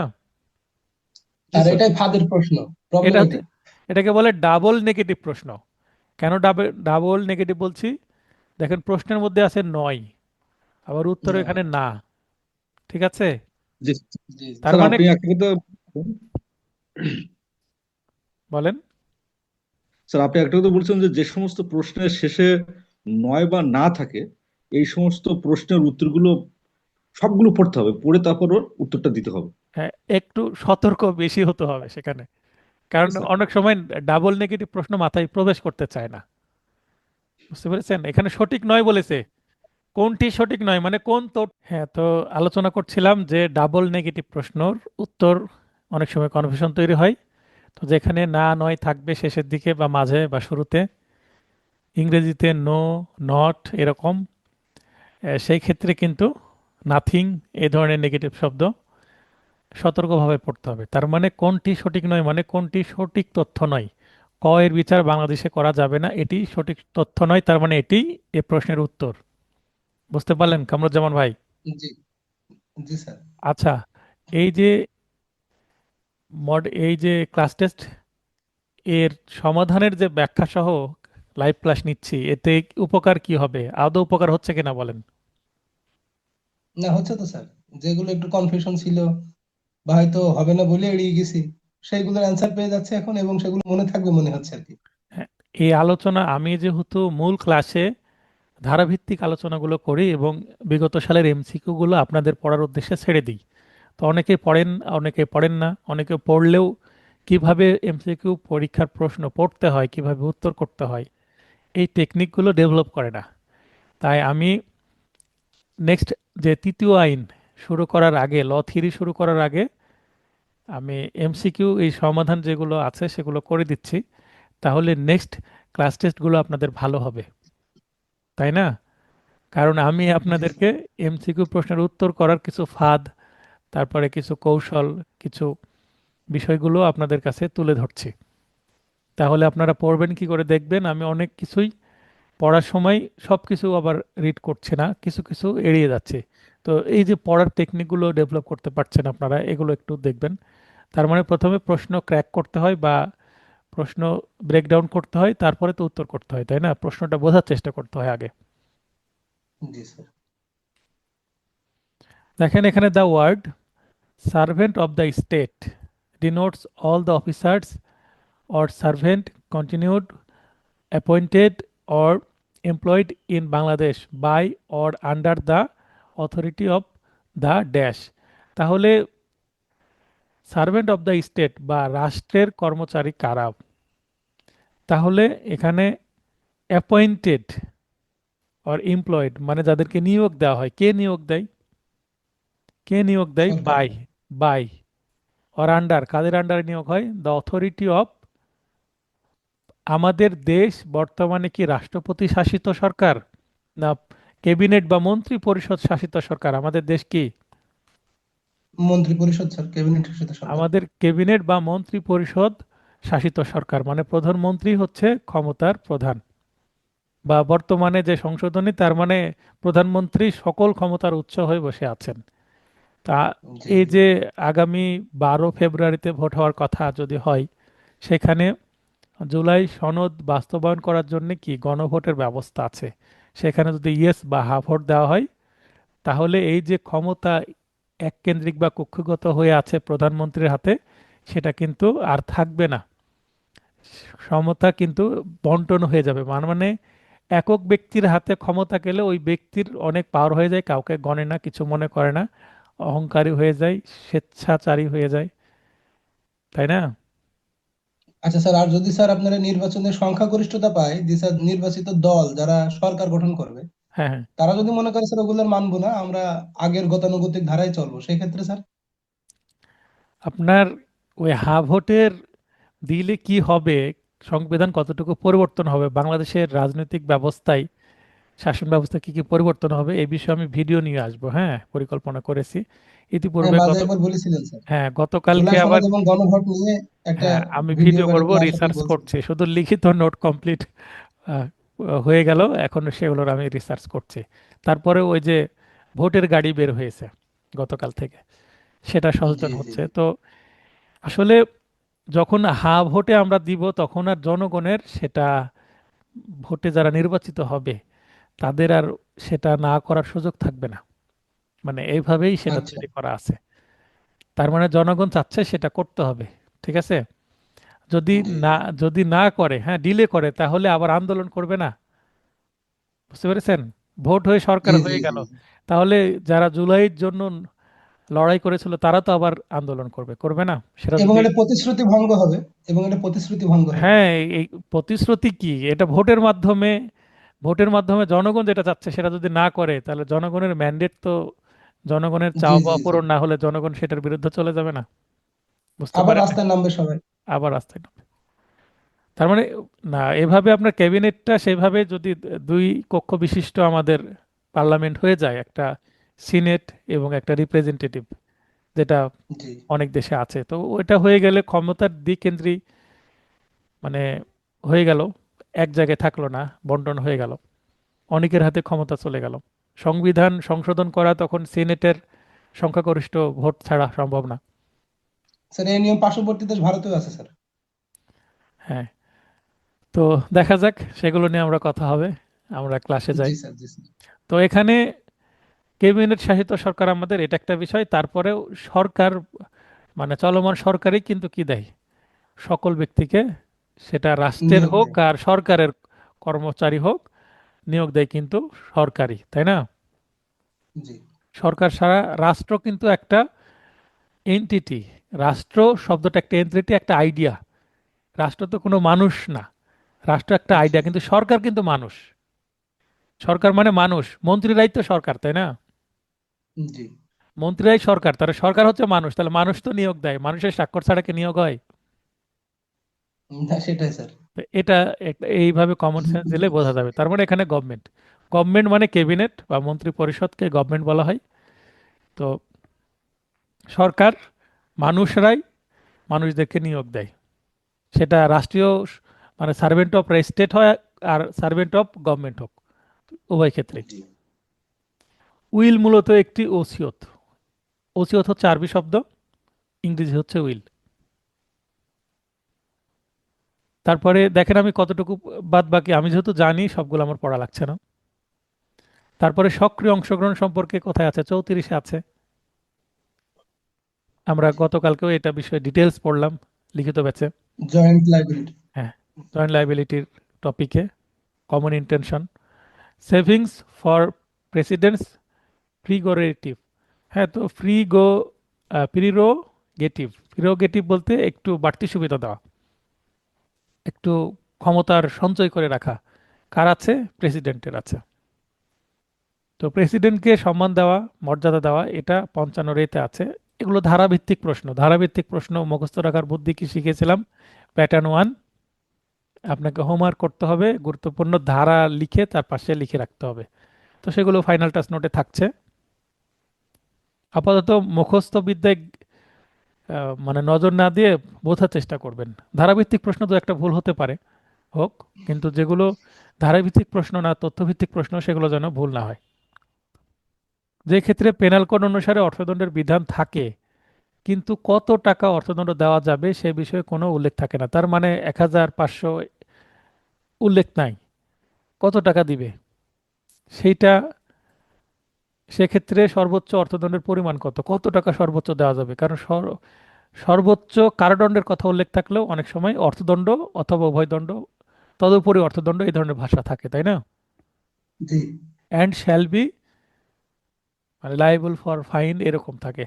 জি আর স্যার। এটাই ফাঁদের প্রশ্ন, এটা প্রবলেম হচ্ছে, এটাই। এটাকে বলে ডাবল নেগেটিভ প্রশ্ন। কেন ডাবল নেগেটিভ বলছি? দেখেন প্রশ্নের মধ্যে আছে নয়, আবার উত্তর না, এখানে না, ঠিক আছে? জি জি জি। তার স্যার, মানে আপনি একটা কথা, বলেন। স্যার আপনি একটা কথা বলছেন যে যে সমস্ত প্রশ্নের শেষে নয় বা না থাকে, এই সমস্ত প্রশ্নের উত্তরগুলো সবগুলো পড়তে হবে, পড়ে তারপর ওর উত্তরটা দিতে হবে। হ্যাঁ, একটু সতর্ক বেশি হতে হবে সেখানে। কারণ জি স্যার। অনেক সময় ডাবল নেগেটিভ প্রশ্ন মাথায় প্রবেশ করতে চায় না। বুঝতে পেরেছেন? এখানে সঠিক নয় বলেছে, কোনটি সঠিক নয় মানে কোন তো। হ্যাঁ, তো আলোচনা করছিলাম যে ডাবল নেগেটিভ প্রশ্নর উত্তর অনেক সময় কনফিউশন তৈরি হয়। তো যেখানে না নয় থাকবে শেষের দিকে বা মাঝে বা শুরুতে, ইংরেজিতে নো, নট এরকম, সেই ক্ষেত্রে কিন্তু নাথিং এই ধরনের নেগেটিভ শব্দ সতর্কভাবে পড়তে হবে। তার মানে কোনটি সঠিক নয় মানে কোনটি সঠিক তথ্য নয়। ক এর বিচার বাংলাদেশে করা যাবে না, এটি সঠিক তথ্য নয়, তার মানে এটি এ প্রশ্নের উত্তর। বুঝতে পারলেন কামরুজ্জামান ভাই? জি, জি স্যার। আচ্ছা, এই যে এই যে ক্লাস টেস্ট এর সমাধানের যে ব্যাখ্যা সহ লাইভ ক্লাস নিচ্ছি, এতে উপকার কি হবে, আদৌ উপকার হচ্ছে কিনা বলেন? না, হচ্ছে তো স্যার। যেগুলো একটু কনফিউশন ছিল বা হয়তো হবে না বলে এড়িয়ে গেছি, সেইগুলোর অ্যান্সার পেয়ে যাচ্ছে এখন, এবং সেগুলো মনে থাকবে মনে হচ্ছে আর কি। হ্যাঁ, এই আলোচনা আমি যেহেতু মূল ক্লাসে ধারাভিত্তিক আলোচনাগুলো করি এবং বিগত সালের এমসিকিউ গুলো আপনাদের পড়ার উদ্দেশ্যে ছেড়ে দিই। তো অনেকে পড়েন, অনেকে পড়েন না, অনেকে পড়লেও কিভাবে এমসিকিউ পরীক্ষার প্রশ্ন পড়তে হয়, কিভাবে উত্তর করতে হয়, এই টেকনিকগুলো ডেভেলপ করে না। তাই আমি নেক্সট যে তৃতীয় আইন শুরু করার আগে, ল 3 শুরু করার আগে আমি এমসিকিউ এই সমাধান যেগুলো আছে সেগুলো করে দিচ্ছি। তাহলে নেক্সট ক্লাস টেস্টগুলো আপনাদের ভালো হবে, তাই না? কারণ আমি জি স্যার। আপনাদেরকে এমসিকিউ প্রশ্নের উত্তর করার কিছু ফাঁদ, তারপরে কিছু কৌশল, কিছু বিষয়গুলো আপনাদের কাছে তুলে ধরছি। তাহলে আপনারা পড়বেন কি করে দেখবেন আমি অনেক কিছুই পড়ার সময় সব কিছু আবার রিড করছে না, কিছু কিছু এড়িয়ে যাচ্ছে। তো এই যে পড়ার টেকনিকগুলো ডেভেলপ করতে পারছেন আপনারা, এগুলো একটু দেখবেন। তার মানে প্রথমে প্রশ্ন ক্র্যাক করতে হয় বা প্রশ্ন ব্রেকডাউন করতে হয়, তারপরে তো উত্তর করতে হয়, তাই না? প্রশ্নটা বোঝার চেষ্টা করতে হয় আগে। জি স্যার। দেখেন এখানে the word servant of the state denotes all the officers or servant continued appointed or employed in Bangladesh by or under the authority of the dash। তাহলে সার্ভেন্ট অফ দ্য স্টেট বা রাষ্ট্রের কর্মচারী কারা? তাহলে এখানে appointed or employed মানে যাদেরকে নিয়োগ দেওয়া হয়, কে নিয়োগ দেয়? কে নিয়োগ দেয়? সরকার। বাই, বাই অর আন্ডার, কাদের আন্ডারে নিয়োগ হয়? The authority of. আমাদের দেশ বর্তমানে কি রাষ্ট্রপতি শাসিত সরকার, না ক্যাবিনেট বা মন্ত্রী পরিষদ শাসিত সরকার? আমাদের দেশ কি? মন্ত্রী পরিষদ স্যার, ক্যাবিনেট শাসিত সরকার। আমাদের ক্যাবিনেট বা মন্ত্রী পরিষদ শাসিত সরকার, মানে প্রধানমন্ত্রী হচ্ছে ক্ষমতার প্রধান, বা বর্তমানে যে সংশোধনী তার মানে প্রধানমন্ত্রী সকল ক্ষমতার উৎস হয়ে বসে আছেন। তা জি এই জি। যে আগামী 12 ফেব্রুয়ারিতে ভোট হওয়ার কথা যদি হয়, সেখানে জুলাই সনদ বাস্তবায়ন করার জন্য কি গণভোটের ব্যবস্থা আছে। সেখানে যদি ইয়েস বা হা ভোট দেওয়া হয়, তাহলে এই যে ক্ষমতা এককেন্দ্রিক বা কক্ষিগত হয়ে আছে প্রধানমন্ত্রীর হাতে, সেটা কিন্তু আর থাকবে না। ক্ষমতা কিন্তু বন্টন হয়ে যাবে, মানে একক ব্যক্তির হাতে ক্ষমতা গেলে ওই ব্যক্তির অনেক পাওয়ার হয়ে যায়, কাউকে গণে না, কিছু মনে করে না, অহংকারী হয়ে যায়, স্বেচ্ছাচারী হয়ে যায়, তাই না? আচ্ছা স্যার, আর যদি স্যার আপনারা নির্বাচনের সংখ্যাগরিষ্ঠতা পায়, যে স্যার নির্বাচিত দল যারা সরকার গঠন করবে, হ্যাঁ, হ্যাঁ। তারা যদি মনে করে স্যার ওগুলোর মানবো না, আমরা আগের গতানুগতিক ধারায় চলবো, সেই ক্ষেত্রে স্যার? আপনার ওই হা ভোটের দিলে কি হবে, সংবিধান কতটুকু পরিবর্তন হবে, বাংলাদেশের রাজনৈতিক ব্যবস্থায়, শাসন ব্যবস্থা কি কি পরিবর্তন হবে, এই বিষয়ে আমি ভিডিও নিয়ে আসবো। হ্যাঁ, পরিকল্পনা করেছি হ্যাঁ, ইতিপূর্বে মাঝে গত। একবার বলেছিলেন স্যার। হ্যাঁ, গতকালকে জুলাই আবার। সনদ এবং গণভোট নিয়ে একটা হ্যাঁ, আমি ভিডিও ভিডিও করে করব, ক্লাস আপনি রিসার্চ বলছেন। করছি, শুধু লিখিত নোট কমপ্লিট হয়ে গেল, এখন সেগুলোর আমি রিসার্চ করছি। তারপরে ওই যে ভোটের গাড়ি বের হয়েছে গতকাল থেকে, সেটা জি সচেতন জি হচ্ছে। তো আসলে যখন হা ভোটে আমরা দিব তখন আর জনগণের সেটা, ভোটে যারা নির্বাচিত হবে তাদের আর সেটা না করার সুযোগ থাকবে না, মানে এইভাবেই সেটা আচ্ছা। তৈরি করা আছে। তার মানে জনগণ চাচ্ছে সেটা করতে হবে, ঠিক আছে? যদি জি না, জি যদি না করে, হ্যাঁ ডিলে করে, তাহলে আবার আন্দোলন করবে না। বুঝতে পেরেছেন? ভোট হয়ে সরকার জি জি হয়ে জি গেল, তাহলে যারা জুলাইয়ের জন্য লড়াই করেছিল তারা তো আবার আন্দোলন করবে, করবে না? সেটা এবং যদি, এটা প্রতিশ্রুতি ভঙ্গ হবে, এবং এটা প্রতিশ্রুতি ভঙ্গ হবে। হ্যাঁ, এই প্রতিশ্রুতি কি, এটা ভোটের মাধ্যমে জনগণ যেটা চাচ্ছে সেটা যদি না করে, তাহলে জনগণের ম্যান্ডেট তো, জনগণের জি চাওয়া জি পাওয়া জি। পূরণ না হলে জনগণ সেটার বিরুদ্ধে চলে যাবে না? বুঝতে আবার পারেন নাই? রাস্তায় নামবে সবাই। আবার রাস্তায় নামবে। তার মানে না, এভাবে আপনার ক্যাবিনেটটা সেভাবে যদি দুই কক্ষ বিশিষ্ট আমাদের পার্লামেন্ট হয়ে যায়, একটা সিনেট এবং একটা রিপ্রেজেন্টেটিভ, যেটা জি অনেক দেশে আছে, তো ওইটা হয়ে গেলে ক্ষমতার দ্বিকেন্দ্রী মানে হয়ে গেল, এক জায়গায় থাকলো না, বন্টন হয়ে গেল, অনেকের হাতে ক্ষমতা চলে গেল। সংবিধান সংশোধন করা তখন সিনেটের সংখ্যাগরিষ্ঠ ভোট ছাড়া সম্ভব না। স্যার, এই নিয়ম পার্শ্ববর্তী দেশ ভারতেও আছে স্যার। হ্যাঁ, তো দেখা যাক, সেগুলো নিয়ে আমরা কথা হবে, আমরা ক্লাসে যাই। জি স্যার, জি স্যার। তো এখানে ক্যাবিনেট শাসিত সরকার আমাদের, এটা একটা বিষয়। তারপরেও সরকার মানে চলমান সরকারই কিন্তু কি দেয় সকল ব্যক্তিকে, সেটা রাষ্ট্রের নিয়োগ হোক দেয়। আর সরকারের কর্মচারী হোক, নিয়োগ দেয় কিন্তু সরকারি, তাই না? জি সরকার সারা রাষ্ট্র কিন্তু একটা এন্টিটি। রাষ্ট্র শব্দটা একটা এন্টিটি, একটা আইডিয়া। রাষ্ট্র তো কোনো মানুষ না, রাষ্ট্র একটা জি আইডিয়া, কিন্তু সরকার কিন্তু মানুষ। সরকার মানে মানুষ, মন্ত্রীরাই তো সরকার, তাই না? জি। মন্ত্রীরাই সরকার, তাহলে সরকার হচ্ছে মানুষ, তাহলে মানুষ তো নিয়োগ দেয়, মানুষের স্বাক্ষর ছাড়া কি নিয়োগ হয়? না, সেটাই স্যার। তো এটা এইভাবে কমন সেন্স দিলে বোঝা যাবে। তার মানে এখানে গভর্নমেন্ট, গভর্নমেন্ট মানে ক্যাবিনেট বা মন্ত্রী পরিষদকে গভর্নমেন্ট বলা হয়। তো সরকার, মানুষরাই মানুষদেরকে নিয়োগ দেয়, সেটা রাষ্ট্রীয় মানে সার্ভেন্ট অফ স্টেট হয় আর সার্ভেন্ট অফ গভর্নমেন্ট হোক, উভয় ক্ষেত্রে। জি উইল মূলত একটি ওসিয়ত। ওসিয়ত হচ্ছে আরবি শব্দ, ইংরেজি হচ্ছে উইল। তারপরে দেখেন আমি কতটুকু বাদ বাকি, আমি যেহেতু জানি সবগুলো আমার পড়া লাগছে না। তারপরে সক্রিয় অংশগ্রহণ সম্পর্কে কোথায় আছে? 34-এ আছে। আমরা গতকালকেও এটা বিষয়ে ডিটেলস পড়লাম লিখিত ব্যাচে। Joint liability. হ্যাঁ, জয়েন্ট লাইবিলিটির টপিকে, common intention, savings for president's prerogative. হ্যাঁ, তো প্রিরোগেটিভ বলতে একটু বাড়তি সুবিধা দেওয়া, একটু ক্ষমতার সঞ্চয় করে রাখা। কার আছে? প্রেসিডেন্টের আছে। তো প্রেসিডেন্টকে সম্মান দেওয়া, মর্যাদা দেওয়া, এটা 55 তে আছে। এগুলো ধারাভিত্তিক প্রশ্ন মুখস্থ রাখার বুদ্ধি কি শিখেছিলাম, প্যাটার্ন 1। আপনাকে হোমওয়ার্ক করতে হবে, গুরুত্বপূর্ণ ধারা লিখে তার পাশে লিখে রাখতে হবে। তো সেগুলো ফাইনাল টাচ নোটে থাকছে। আপাতত মুখস্থ বিদ্যায় মানে নজর না দিয়ে বোঝার চেষ্টা করবেন। ধারাভিত্তিক প্রশ্ন তো একটা ভুল হতে পারে, হোক, কিন্তু যেগুলো ধারাভিত্তিক প্রশ্ন না, তথ্যভিত্তিক প্রশ্ন, সেগুলো যেন ভুল না হয়। যে ক্ষেত্রে পেনাল কোড অনুসারে অর্থদণ্ডের বিধান থাকে, কিন্তু কত টাকা অর্থদণ্ড দেওয়া যাবে সে বিষয়ে কোনো উল্লেখ থাকে না। তার মানে 1500 উল্লেখ নাই, কত টাকা দিবে সেইটা, সেক্ষেত্রে সর্বোচ্চ অর্থদণ্ডের পরিমাণ কত, কত টাকা সর্বোচ্চ দেওয়া যাবে, কারণ সর্বোচ্চ কারাদণ্ডের কথা উল্লেখ থাকলেও অনেক সময় অর্থদণ্ড অথবা উভয়দণ্ড, তদুপরি অর্থদণ্ড, এই ধরনের ভাষা থাকে, তাই না? জি অ্যান্ড শ্যাল বি মানে লাইবল ফর ফাইন এরকম থাকে,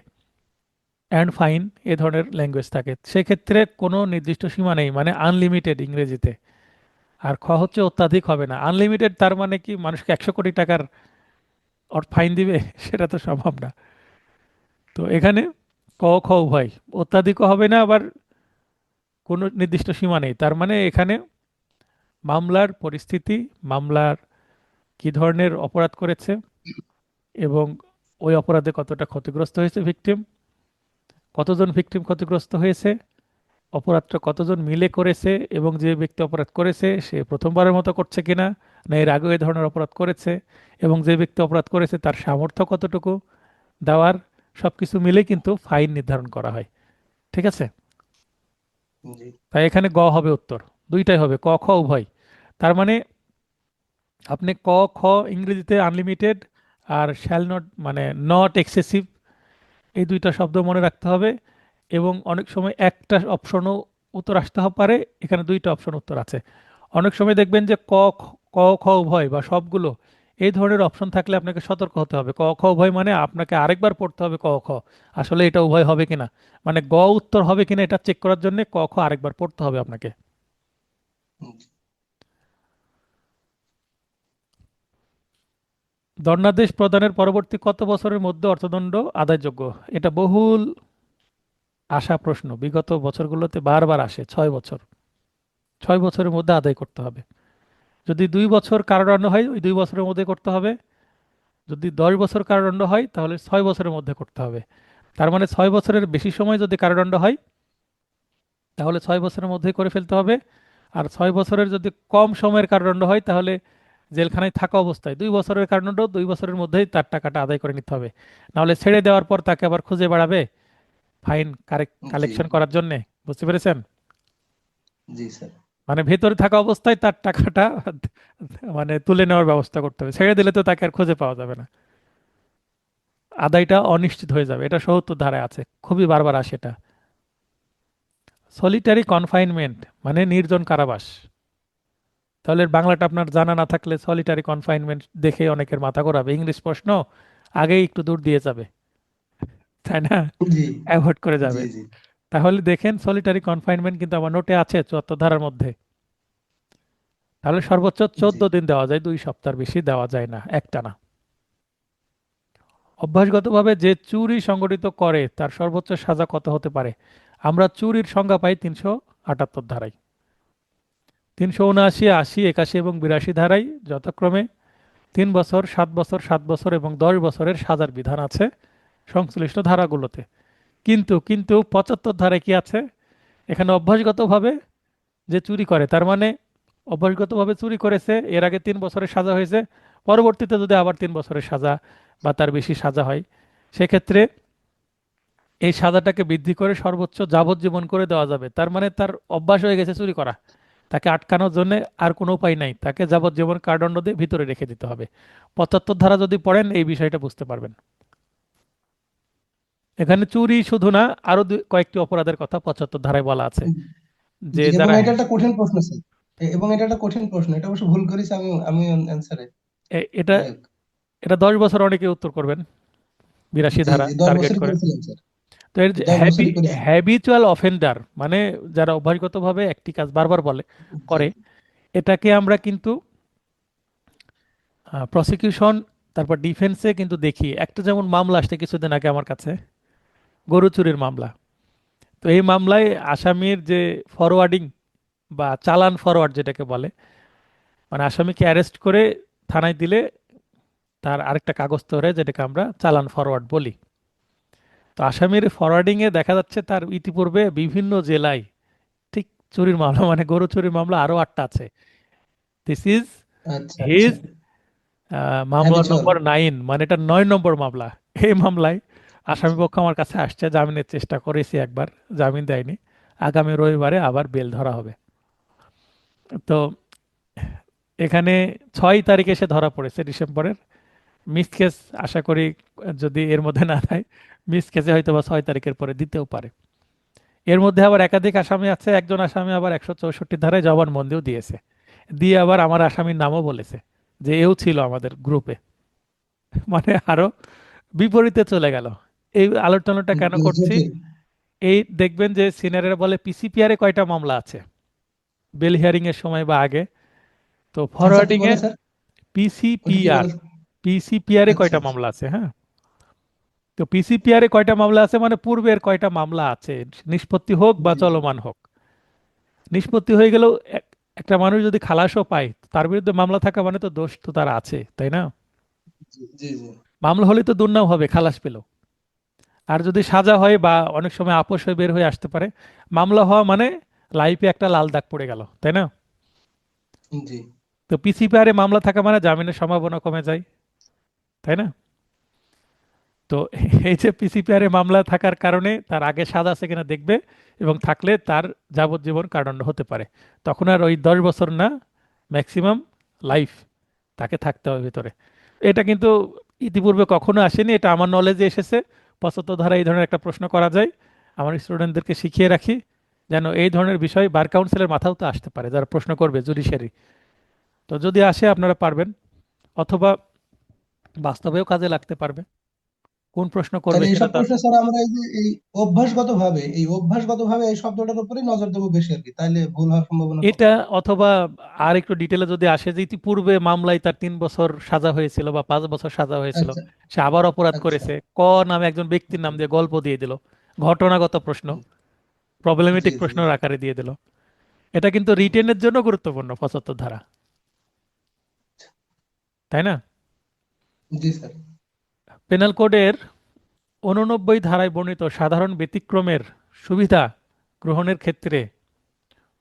অ্যান্ড ফাইন এ ধরনের ল্যাঙ্গুয়েজ থাকে। সেক্ষেত্রে কোনো নির্দিষ্ট সীমা নেই, মানে আনলিমিটেড ইংরেজিতে। আর হচ্ছে অত্যাধিক হবে না। আনলিমিটেড তার মানে কি মানুষকে 100 কোটি টাকার ফাইন দিবে? সেটা তো সম্ভব না। তো এখানে খ উভয়, অত্যাধিকও হবে না, আবার কোনো নির্দিষ্ট সীমা নেই। তার মানে এখানে মামলার পরিস্থিতি, মামলার কি ধরনের অপরাধ করেছে এবং ওই অপরাধে কতটা ক্ষতিগ্রস্ত হয়েছে ভিকটিম, কতজন ভিকটিম ক্ষতিগ্রস্ত হয়েছে, অপরাধটা কতজন মিলে করেছে, এবং যে ব্যক্তি অপরাধ করেছে সে প্রথমবারের মতো করছে কিনা, না এর আগেও এই ধরনের অপরাধ করেছে, এবং যে ব্যক্তি অপরাধ করেছে তার সামর্থ্য কতটুকু দেওয়ার, সবকিছু মিলে কিন্তু ফাইন নির্ধারণ করা হয়। ঠিক আছে? জি। তাই এখানে গ হবে উত্তর, দুইটাই হবে, ক খ উভয়। তার মানে আপনি ক খ ইংরেজিতে আনলিমিটেড আর শ্যাল নট মানে নট এক্সেসিভ, এই দুইটা শব্দ মনে রাখতে হবে। এবং অনেক সময় একটা অপশনও উত্তর আসতে পারে, এখানে দুইটা অপশন উত্তর আছে। অনেক সময় দেখবেন যে ক খ উভয় বা সবগুলো, এই ধরনের অপশন থাকলে আপনাকে সতর্ক হতে হবে। ক খ উভয় মানে আপনাকে আরেকবার পড়তে হবে ক খ, আসলে এটা উভয় হবে কিনা, মানে গ উত্তর হবে কিনা এটা চেক করার জন্য ক খ আরেকবার পড়তে হবে আপনাকে। দণ্ডাদেশ প্রদানের পরবর্তী কত বছরের মধ্যে অর্থদণ্ড আদায়যোগ্য? এটা বহুল আসা প্রশ্ন, বিগত বছরগুলোতে বারবার আসে। 6 বছর, 6 বছরের মধ্যে আদায় করতে হবে। যদি 2 বছর কারাদণ্ড হয় ওই 2 বছরের মধ্যে করতে হবে, যদি 10 বছর কারাদণ্ড হয় তাহলে 6 বছরের মধ্যে করতে হবে। তার মানে 6 বছরের বেশি সময় যদি কারাদণ্ড হয় তাহলে 6 বছরের মধ্যেই করে ফেলতে হবে। আর 6 বছরের যদি কম সময়ের কারাদণ্ড হয় তাহলে জেলখানায় থাকা অবস্থায় 2 বছরের কারাদণ্ড 2 বছরের মধ্যেই তার টাকাটা আদায় করে নিতে হবে। নাহলে ছেড়ে দেওয়ার পর তাকে আবার খুঁজে বেড়াবে ফাইন জি কালেকশন করার জন্যে। বুঝতে পেরেছেন? জি স্যার। মানে ভেতরে থাকা অবস্থায় তার টাকাটা মানে তুলে নেওয়ার ব্যবস্থা করতে হবে, ছেড়ে দিলে তো তাকে আর খুঁজে পাওয়া যাবে না, আদায়টা অনিশ্চিত হয়ে যাবে। এটা ৭০ ধারায় আছে, খুবই বারবার আসে এটা। সলিটারি কনফাইনমেন্ট মানে নির্জন কারাবাস। তাহলে এর বাংলাটা আপনার জানা না থাকলে সলিটারি কনফাইনমেন্ট দেখে অনেকের মাথা ঘোরাবে, ইংলিশ প্রশ্ন আগেই একটু দূর দিয়ে যাবে, তাই না, জি অ্যাভয়েড করে জি যাবে। জি তাহলে দেখেন সলিটারি কনফাইনমেন্ট কিন্তু আমার নোটে আছে ৭৪ ধারার মধ্যে। তাহলে সর্বোচ্চ জি 14 দিন দেওয়া যায়, 2 সপ্তাহের বেশি দেওয়া যায় না একটানা। অভ্যাসগতভাবে যে চুরি সংগঠিত করে তার সর্বোচ্চ সাজা কত হতে পারে? আমরা চুরির সংজ্ঞা পাই 378 ধারায়। 379, 80, 81 এবং 82 ধারায় যথাক্রমে 3 বছর, 7 বছর, 7 বছর এবং 10 বছরের সাজার বিধান আছে সংশ্লিষ্ট ধারাগুলোতে। কিন্তু কিন্তু 75 ধারায় কি আছে? এখানে অভ্যাসগতভাবে যে চুরি করে, তার মানে অভ্যাসগতভাবে চুরি করেছে, এর আগে 3 বছরের সাজা হয়েছে, পরবর্তীতে যদি আবার 3 বছরের সাজা বা তার বেশি সাজা হয় সেক্ষেত্রে এই সাজাটাকে বৃদ্ধি করে সর্বোচ্চ যাবজ্জীবন করে দেওয়া যাবে। তার মানে তার অভ্যাস হয়ে গেছে চুরি করা, তাকে আটকানোর জন্য আর কোনো উপায় নাই, তাকে যাবজ্জীবন কারাদণ্ড দিয়ে ভিতরে রেখে দিতে হবে। 75 ধারা যদি পড়েন এই বিষয়টা বুঝতে পারবেন। এখানে চুরি শুধু না, আরো কয়েকটি অপরাধের কথা 75 ধারায় বলা আছে, যে জি, এবং যারা এটা একটা কঠিন প্রশ্ন স্যার। এবং এটা একটা কঠিন প্রশ্ন, এটা অবশ্য ভুল করেছি আমি আমি অ্যান্সারে। এটা যাই হোক। এটা 10 বছর অনেকে উত্তর করবেন, 82 জি ধারা জি, 10 টার্গেট বছরই করে। করেছিলাম স্যার। তো এর 10 বছরই করেছিলাম। হ্যাবিচুয়াল অফেন্ডার মানে যারা অভ্যাসগতভাবে একটি কাজ বারবার জি করে, এটাকে আমরা কিন্তু প্রসিকিউশন তারপর ডিফেন্সে কিন্তু দেখি। একটা যেমন মামলা আসছে কিছুদিন আগে আমার কাছে, গরু চুরির মামলা। তো এই মামলায় আসামির যে ফরওয়ার্ডিং বা চালান ফরওয়ার্ড যেটাকে বলে, মানে আসামিকে অ্যারেস্ট করে থানায় দিলে তার আরেকটা কাগজ তৈরি হয় যেটাকে আমরা চালান ফরওয়ার্ড বলি। তো আসামির ফরওয়ার্ডিংয়ে দেখা যাচ্ছে তার ইতিপূর্বে বিভিন্ন জেলায় ঠিক চুরির মামলা, মানে গরু চুরির মামলা আরো 8টা আছে। দিস ইজ আচ্ছা আচ্ছা। হিজ মামলা হ্যাবিচুয়াল। নম্বর 9, মানে এটা 9 নম্বর মামলা। এই মামলায় আসামি পক্ষ আমার কাছে আসছে, জামিনের চেষ্টা করেছি একবার, জামিন দেয়নি। আগামী রবিবারে আবার বেল ধরা হবে। তো এখানে 6 তারিখে সে ধরা পড়েছে ডিসেম্বরের। মিস কেস আশা করি যদি এর মধ্যে না দেয়, মিস কেসে হয়তো বা 6 তারিখের পরে দিতেও পারে। এর মধ্যে আবার একাধিক আসামি আছে, একজন আসামি আবার 164 ধারায় জবানবন্দিও দিয়েছে, দিয়ে আবার আমার আসামির নামও বলেছে যে এও ছিল আমাদের গ্রুপে। মানে আরো বিপরীতে চলে গেল। এই আলোচনাটা কেন করছি? জটিল। এই দেখবেন যে সিনিয়ররা বলে পিসিপিআর এ কয়টা মামলা আছে বেল হিয়ারিং এর সময় বা আগে। তো আচ্ছা, কি ফরওয়ার্ডিং এ বলে স্যার? ওটা কি পিসিপিআর, বলে? পিসিপিআর এ আচ্ছা কয়টা আচ্ছা। মামলা আছে, হ্যাঁ। তো পিসিপিআর এ কয়টা মামলা আছে মানে পূর্বের কয়টা মামলা আছে, নিষ্পত্তি হোক বা জি চলমান হোক। নিষ্পত্তি হয়ে গেলেও একটা মানুষ যদি খালাসও পায়, তার বিরুদ্ধে মামলা থাকা মানে তো দোষ তো তার আছে, তাই না? জি জি জি। মামলা হলে তো দুর্নাম হবে খালাস পেল। আর যদি সাজা হয় বা অনেক সময় আপোষ হয়ে বের হয়ে আসতে পারে, মামলা হওয়া মানে লাইফে একটা লাল দাগ পড়ে গেল, তাই না? জি তো পিসিপিআর এ মামলা থাকা মানে জামিনের সম্ভাবনা কমে যায়, তাই না? তো এই যে পিসিপিআর এ মামলা থাকার কারণে তার আগে সাজা আছে কিনা দেখবে, এবং থাকলে তার যাবজ্জীবন কারাদণ্ড হতে পারে। তখন আর ওই 10 বছর না, ম্যাক্সিমাম লাইফ তাকে থাকতে হবে ভিতরে। এটা কিন্তু ইতিপূর্বে কখনো আসেনি, এটা আমার নলেজে এসেছে। 75 ধারা এই ধরনের একটা প্রশ্ন করা যায়, আমার স্টুডেন্টদেরকে শিখিয়ে রাখি যেন এই ধরনের বিষয় বার কাউন্সিলের মাথাও তো আসতে পারে যারা প্রশ্ন করবে জুডিশিয়ারি। তো যদি আসে আপনারা পারবেন, অথবা বাস্তবেও কাজে লাগতে পারবে। কোন প্রশ্ন করবে তাহলে সেটা এইসব তার প্রশ্নে স্যার আমরা এই অভ্যাসগতভাবে এই শব্দটার উপরেই নজর দেবো বেশি আর কি, তাইলে ভুল হওয়ার সম্ভাবনা কম। এটা, অথবা আর একটু ডিটেলে যদি আসে যে ইতিপূর্বে মামলায় তার 3 বছর সাজা হয়েছিল বা 5 বছর সাজা হয়েছিল, আচ্ছা সে আবার অপরাধ আচ্ছা। করেছে, ক নামে একজন ব্যক্তির নাম দিয়ে গল্প দিয়ে দিল, ঘটনাগত প্রশ্ন, জি প্রবলেমেটিক জি প্রশ্নের আকারে দিয়ে দিল। এটা কিন্তু রিটেনের জন্য গুরুত্বপূর্ণ 75 ধারা, তাই না? জি স্যার। পেনাল কোডের 89 ধারায় বর্ণিত সাধারণ ব্যতিক্রমের সুবিধা গ্রহণের ক্ষেত্রে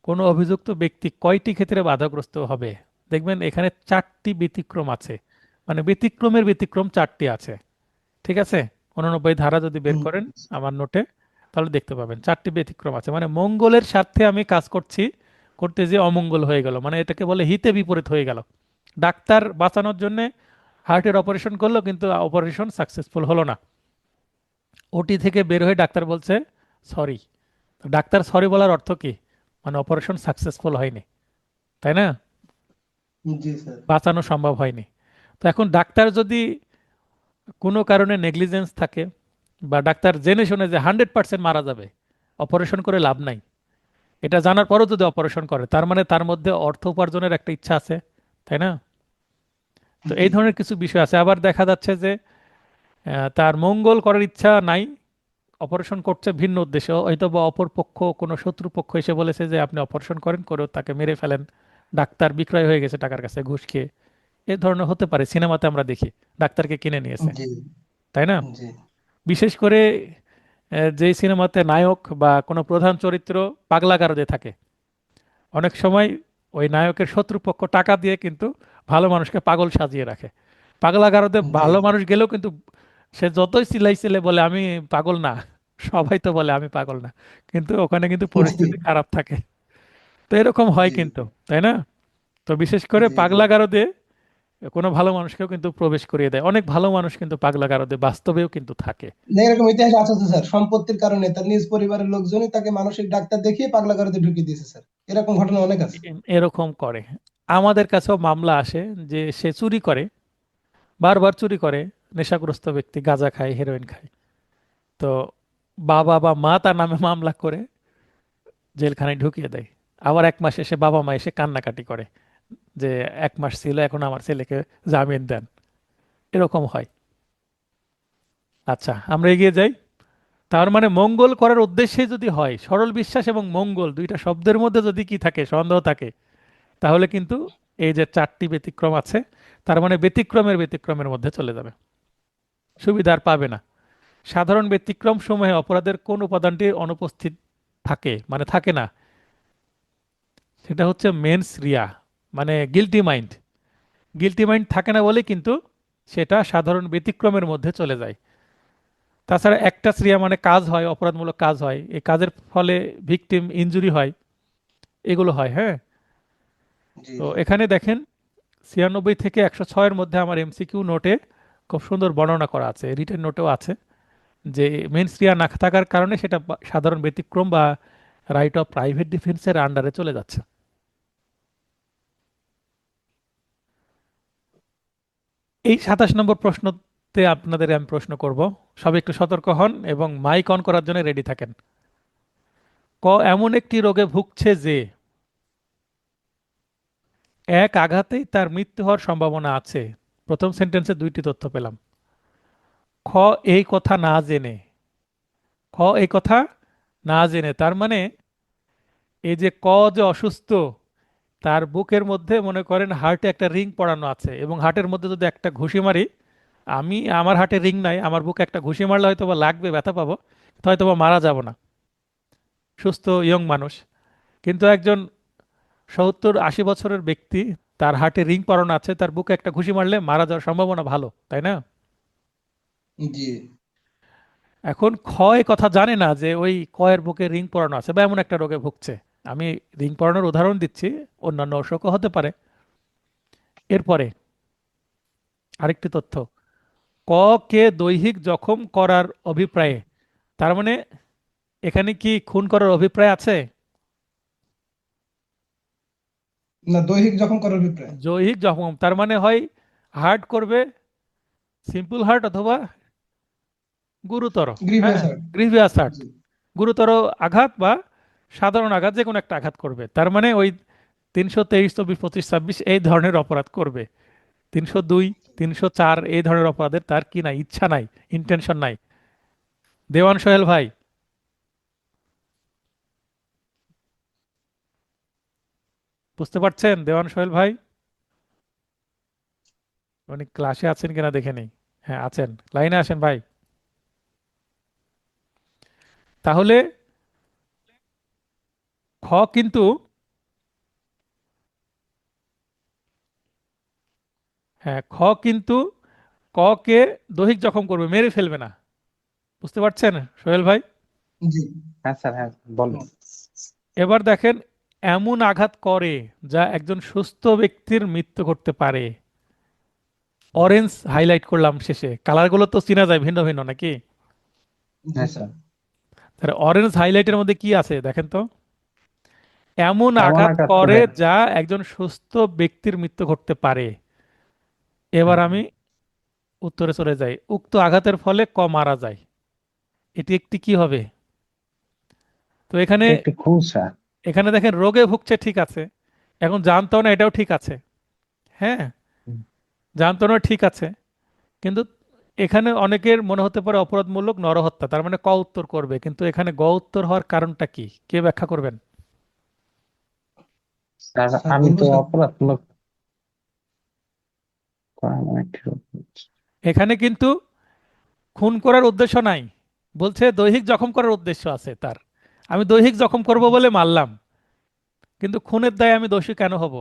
কোনো অভিযুক্ত ব্যক্তি কয়টি ক্ষেত্রে বাধাগ্রস্ত হবে? দেখবেন এখানে 4টি ব্যতিক্রম আছে, মানে ব্যতিক্রমের ব্যতিক্রম 4টি আছে। ঠিক আছে, 89 ধারা যদি বের হুম, করেন আমার নোটে, তাহলে দেখতে পাবেন 4টি ব্যতিক্রম আছে। মানে মঙ্গলের স্বার্থে আমি কাজ করছি, করতে যে অমঙ্গল হয়ে গেল, মানে এটাকে বলে হিতে বিপরীত হয়ে গেল। ডাক্তার বাঁচানোর জন্য হার্টের অপারেশন করলো, কিন্তু অপারেশন সাকসেসফুল হলো না। ওটি থেকে বের হয়ে ডাক্তার বলছে সরি। ডাক্তার সরি বলার অর্থ কি? মানে অপারেশন সাকসেসফুল হয়নি, তাই না? জি স্যার। বাঁচানো সম্ভব হয়নি। তো এখন ডাক্তার যদি কোনো কারণে নেগলিজেন্স থাকে, বা ডাক্তার জেনে শুনে যে 100% মারা যাবে, অপারেশন করে লাভ নাই, এটা জানার পরও যদি অপারেশন করে, তার মানে তার মধ্যে অর্থ উপার্জনের একটা ইচ্ছা আছে, তাই না? তো জি এই ধরনের স্যার। কিছু বিষয় আছে। আবার দেখা যাচ্ছে যে তার মঙ্গল করার ইচ্ছা নাই, অপারেশন করছে ভিন্ন উদ্দেশ্যে, হয়তো বা অপর পক্ষ কোনো শত্রু পক্ষ এসে বলেছে যে আপনি অপারেশন করেন, করেও তাকে মেরে ফেলেন, ডাক্তার বিক্রয় হয়ে গেছে টাকার কাছে ঘুষ খেয়ে। এ ধরনের হতে পারে, সিনেমাতে আমরা দেখি ডাক্তারকে কিনে নিয়েছে, জি তাই না? জি বিশেষ করে যেই সিনেমাতে নায়ক বা কোনো প্রধান চরিত্র পাগলাগারদে থাকে, অনেক সময় ওই নায়কের শত্রুপক্ষ টাকা দিয়ে কিন্তু ভালো মানুষকে পাগল সাজিয়ে রাখে। পাগলাগারদে জি ভালো মানুষ গেলেও কিন্তু সে যতই চিল্লে বলে আমি পাগল না, সবাই তো বলে আমি পাগল না, কিন্তু ওখানে কিন্তু জি পরিস্থিতি খারাপ থাকে। তো এরকম হয় জি কিন্তু, তাই না? তো বিশেষ করে জি জি। পাগলাগারদে কোনো ভালো মানুষকেও কিন্তু প্রবেশ করিয়ে দেয়। অনেক ভালো মানুষ কিন্তু পাগলাগারদে বাস্তবেও কিন্তু থাকে। না, এরকম ইতিহাস আছে তো স্যার, সম্পত্তির কারণে তার নিজ পরিবারের লোকজনই তাকে মানসিক ডাক্তার দেখিয়ে পাগলা গারদে ঢুকিয়ে দিয়েছে স্যার, এরকম ঘটনা অনেক আছে। এরকম করে। আমাদের কাছেও মামলা আসে যে সে চুরি করে, বারবার চুরি করে, নেশাগ্রস্ত ব্যক্তি, গাঁজা খায়, হেরোইন খায়। তো বাবা বা মা তার নামে মামলা করে জেলখানায় ঢুকিয়ে দেয়। আবার 1 মাস এসে বাবা মা এসে কান্নাকাটি করে যে 1 মাস ছিল, এখন আমার ছেলেকে জামিন দেন। এরকম হয়। আচ্ছা, আমরা এগিয়ে যাই। তার মানে মঙ্গল করার উদ্দেশ্যে যদি হয়, সরল বিশ্বাস এবং মঙ্গল দুইটা শব্দের মধ্যে যদি কি থাকে, সন্দেহ থাকে, তাহলে কিন্তু এই যে 4টি ব্যতিক্রম আছে, তার মানে ব্যতিক্রমের ব্যতিক্রমের মধ্যে চলে যাবে, সুবিধা আর পাবে না। সাধারণ ব্যতিক্রম সমূহে অপরাধের কোন উপাদানটি অনুপস্থিত থাকে, মানে থাকে না, সেটা হচ্ছে মেন্স রিয়া, মানে গিলটি মাইন্ড। গিলটি মাইন্ড থাকে না বলে কিন্তু সেটা সাধারণ ব্যতিক্রমের মধ্যে চলে যায়। তাছাড়া একটা ক্রিয়া মানে কাজ হয়, অপরাধমূলক কাজ হয়, এই কাজের ফলে ভিকটিম ইনজুরি হয়, এগুলো হয়, হ্যাঁ। জি তো জি এখানে দেখেন 96 থেকে 106-এর মধ্যে আমার এমসিকিউ নোটে খুব সুন্দর বর্ণনা করা আছে, রিটেন নোটেও আছে, যে মেন্স রিয়া না থাকার কারণে সেটা সাধারণ ব্যতিক্রম বা রাইট অফ প্রাইভেট ডিফেন্সের আন্ডারে চলে যাচ্ছে। এই 27 নম্বর প্রশ্নতে আপনাদের আমি প্রশ্ন করব, সবাই একটু সতর্ক হন এবং মাইক অন করার জন্য রেডি থাকেন। এমন একটি রোগে ভুগছে যে এক আঘাতেই তার মৃত্যু হওয়ার সম্ভাবনা আছে। প্রথম সেন্টেন্সে 2টি তথ্য পেলাম। খ এই কথা না জেনে, খ এই কথা না জেনে, তার মানে এই যে যে অসুস্থ, তার বুকের মধ্যে মনে করেন হার্টে একটা রিং পড়ানো আছে, এবং হার্টের মধ্যে যদি একটা ঘুষি মারি, আমার হার্টে রিং নাই, আমার বুকে একটা ঘুষি মারলে হয়তো বা লাগবে, ব্যথা পাবো, হয়তো বা মারা যাব না, সুস্থ ইয়ং মানুষ। কিন্তু একজন 70-80 বছরের ব্যক্তি, তার হার্টে রিং পরানো আছে, তার বুকে একটা ঘুষি মারলে মারা যাওয়ার সম্ভাবনা ভালো, তাই না? জি। এখন এ কথা জানে না যে ওই এর বুকে রিং পরানো আছে বা এমন একটা রোগে ভুগছে। আমি রিং পরানোর উদাহরণ দিচ্ছি, অন্যান্য অসুখও হতে পারে। এরপরে আরেকটি তথ্য, ক কে দৈহিক জখম করার অভিপ্রায়ে, তার মানে এখানে কি খুন করার অভিপ্রায় আছে? না, দৈহিক জখম করার অভিপ্রায়। দৈহিক জখম তার মানে হয় হার্ট করবে, সিম্পল হার্ট অথবা গুরুতর, গ্রিভিয়াস হ্যাঁ, হার্ট। গ্রিভিয়াস হার্ট, জি গুরুতর আঘাত বা সাধারণ আঘাত, যে কোনো একটা আঘাত করবে। তার মানে ওই 323, 24, 25, 26 এই ধরনের অপরাধ করবে। 302, 304 এই ধরনের অপরাধের তার কি নাই, ইচ্ছা নাই, ইন্টেনশন নাই। দেওয়ান সোহেল ভাই, বুঝতে পারছেন? দেওয়ান সোহেল ভাই উনি ক্লাসে আছেন কিনা দেখে নেই। হ্যাঁ আছেন, লাইনে আসেন ভাই। তাহলে খ কিন্তু, হ্যাঁ খ কিন্তু ক কে দৈহিক জখম করবে, মেরে ফেলবে না। বুঝতে পারছেন সোহেল ভাই? জি হ্যাঁ স্যার, হ্যাঁ বলেন। এবার দেখেন, এমন আঘাত করে যা একজন সুস্থ ব্যক্তির মৃত্যু করতে পারে। অরেঞ্জ হাইলাইট করলাম শেষে, কালারগুলো তো চেনা যায় ভিন্ন ভিন্ন নাকি? জি হ্যাঁ স্যার। স্যার। তাহলে অরেঞ্জ হাইলাইটের মধ্যে কি আছে দেখেন তো। এমন এমন আঘাত আঘাত করে করে। যা একজন সুস্থ ব্যক্তির মৃত্যু ঘটতে পারে। এবার আমি উত্তরে চলে যাই। উক্ত আঘাতের ফলে ক মারা যায়, এটি একটি কি হবে? তো এখানে, এটা একটি খুন স্যার। এখানে দেখেন রোগে ভুগছে ঠিক আছে, এখন জানতো না এটাও ঠিক আছে, হ্যাঁ হুম। জানতো না ঠিক আছে, কিন্তু এখানে অনেকের মনে হতে পারে অপরাধমূলক নরহত্যা, তার মানে ক উত্তর করবে, কিন্তু এখানে গ উত্তর হওয়ার কারণটা কি, কে ব্যাখ্যা করবেন? স্যার স্যার আমি বলবো তো স্যার। অপরাধমূলক করা মানে ঠিক হচ্ছে। এখানে কিন্তু খুন করার উদ্দেশ্য নাই, বলছে দৈহিক জখম করার উদ্দেশ্য আছে তার। আমি দৈহিক জখম করব বলে মারলাম, কিন্তু খুনের দায়ে আমি দোষী কেন হব?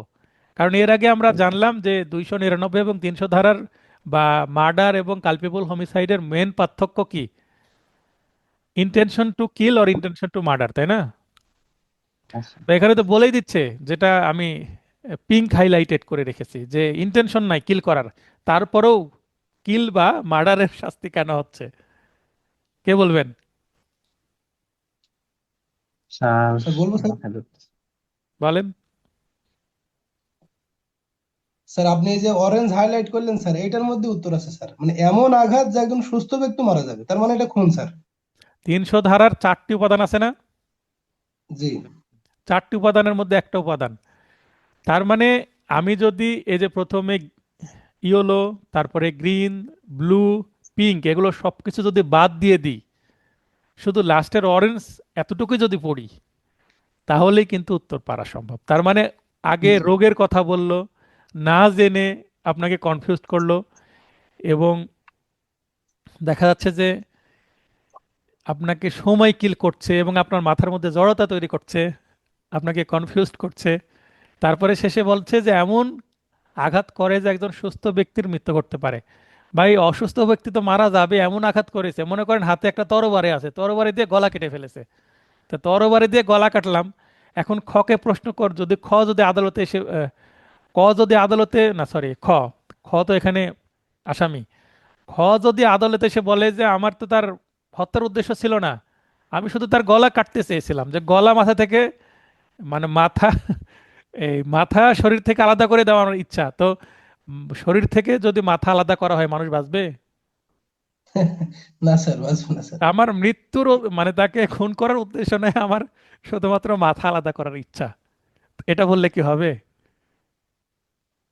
কারণ এর আগে আমরা জানলাম যে 299 এবং 300 ধারার বা মার্ডার এবং কালপেবল হোমিসাইডের মেন পার্থক্য কি? Intention to kill or intention to murder, তাই না? আচ্ছা। তো এখানে তো বলেই দিচ্ছে, যেটা আমি পিঙ্ক হাইলাইটেড করে রেখেছি, যে ইন্টেনশন নাই কিল করার, তারপরেও কিল বা মার্ডারের শাস্তি কেন হচ্ছে? কে বলবেন? স্যার স্যার বলবো স্যার। মাথায় ঢুকছে। বলেন। স্যার আপনি এই যে অরেঞ্জ হাইলাইট করলেন স্যার, এটার মধ্যে উত্তর আছে স্যার। মানে এমন আঘাত যা একজন সুস্থ ব্যক্তি মারা যাবে, তার মানে এটা খুন স্যার। 300 ধারার 4টি উপাদান আছে না? জি 4টি উপাদানের মধ্যে একটা উপাদান, তার মানে আমি যদি এই যে প্রথমে ইয়েলো, তারপরে গ্রিন, ব্লু, পিঙ্ক, এগুলো সবকিছু যদি বাদ দিয়ে দিই, শুধু লাস্টের অরেঞ্জ এতটুকুই যদি পড়ি, তাহলেই কিন্তু উত্তর পারা সম্ভব। তার মানে আগে জি রোগের কথা বলল, না জেনে আপনাকে কনফিউজ করলো, এবং দেখা যাচ্ছে যে আপনাকে সময় কিল করছে এবং আপনার মাথার মধ্যে জড়তা তৈরি করছে, আপনাকে কনফিউজড করছে। তারপরে শেষে বলছে যে এমন আঘাত করে যে একজন সুস্থ ব্যক্তির মৃত্যু করতে পারে। ভাই অসুস্থ ব্যক্তি তো মারা যাবে, এমন আঘাত করেছে, মনে করেন হাতে একটা তরবারি আছে, তরবারি দিয়ে গলা কেটে ফেলেছে, তো তরবারি দিয়ে গলা কাটলাম। এখন খকে প্রশ্ন কর, যদি খ যদি আদালতে এসে ক যদি আদালতে না, সরি খ, খ তো এখানে আসামি। খ যদি আদালতে এসে বলে যে আমার তো তার হত্যার উদ্দেশ্য ছিল না, আমি শুধু তার গলা কাটতে চেয়েছিলাম, যে গলা মাথা থেকে, মানে মাথা, এই মাথা শরীর থেকে আলাদা করে দেওয়ার ইচ্ছা তো, শরীর থেকে যদি মাথা আলাদা করা হয় মানুষ বাঁচবে? না স্যার, বাঁচবো না স্যার। আমার মৃত্যুর মানে তাকে খুন করার উদ্দেশ্য নেই, আমার শুধুমাত্র মাথা আলাদা করার ইচ্ছা, এটা বললে কি হবে?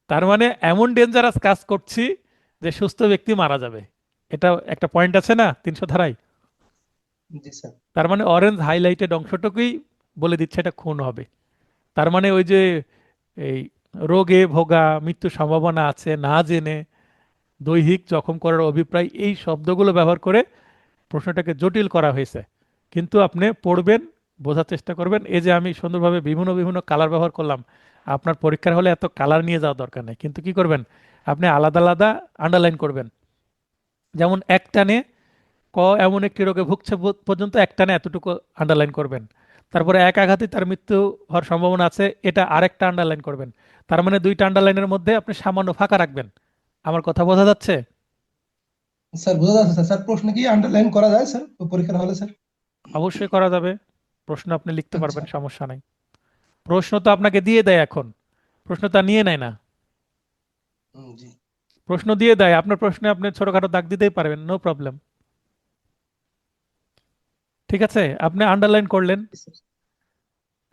তার মানে এমন ডেঞ্জারাস কাজ করছি যে সুস্থ ব্যক্তি মারা যাবে। এটা একটা পয়েন্ট আছে না 300 ধারায়? জি স্যার। তার মানে অরেঞ্জ হাইলাইটেড অংশটুকুই বলে দিচ্ছে এটা খুন হবে। তার মানে ওই যে এই রোগে ভোগা, মৃত্যুর সম্ভাবনা আছে না জেনে, দৈহিক জখম করার অভিপ্রায়, এই শব্দগুলো ব্যবহার করে প্রশ্নটাকে জটিল করা হয়েছে। কিন্তু আপনি পড়বেন, বোঝার চেষ্টা করবেন। এই যে আমি সুন্দরভাবে বিভিন্ন বিভিন্ন কালার ব্যবহার করলাম, আপনার পরীক্ষার হলে এত কালার নিয়ে যাওয়ার দরকার নেই, কিন্তু কি করবেন, আপনি আলাদা আলাদা আন্ডারলাইন করবেন। যেমন একটানে ক এমন একটি রোগে ভুগছে পর্যন্ত একটানে এতটুকু আন্ডারলাইন করবেন। তারপরে এক আঘাতে তার মৃত্যু হওয়ার সম্ভাবনা আছে, এটা আরেকটা আন্ডারলাইন করবেন। তার মানে দুইটা আন্ডারলাইনের মধ্যে আপনি সামান্য ফাঁকা রাখবেন। আমার কথা বোঝা যাচ্ছে? স্যার বোঝা যাচ্ছে স্যার। স্যার প্রশ্ন কি আন্ডারলাইন করা যায় স্যার পরীক্ষার হলে স্যার? অবশ্যই করা যাবে, প্রশ্ন আপনি লিখতে আচ্ছা। পারবেন, সমস্যা নাই। প্রশ্ন তো আপনাকে দিয়ে দেয় এখন, প্রশ্ন তা নিয়ে নেয় না। জি প্রশ্ন দিয়ে দেয়, আপনার প্রশ্নে আপনি ছোটখাটো দাগ দিতেই পারবেন, নো প্রবলেম। ঠিক আছে, আপনি আন্ডারলাইন করলেন,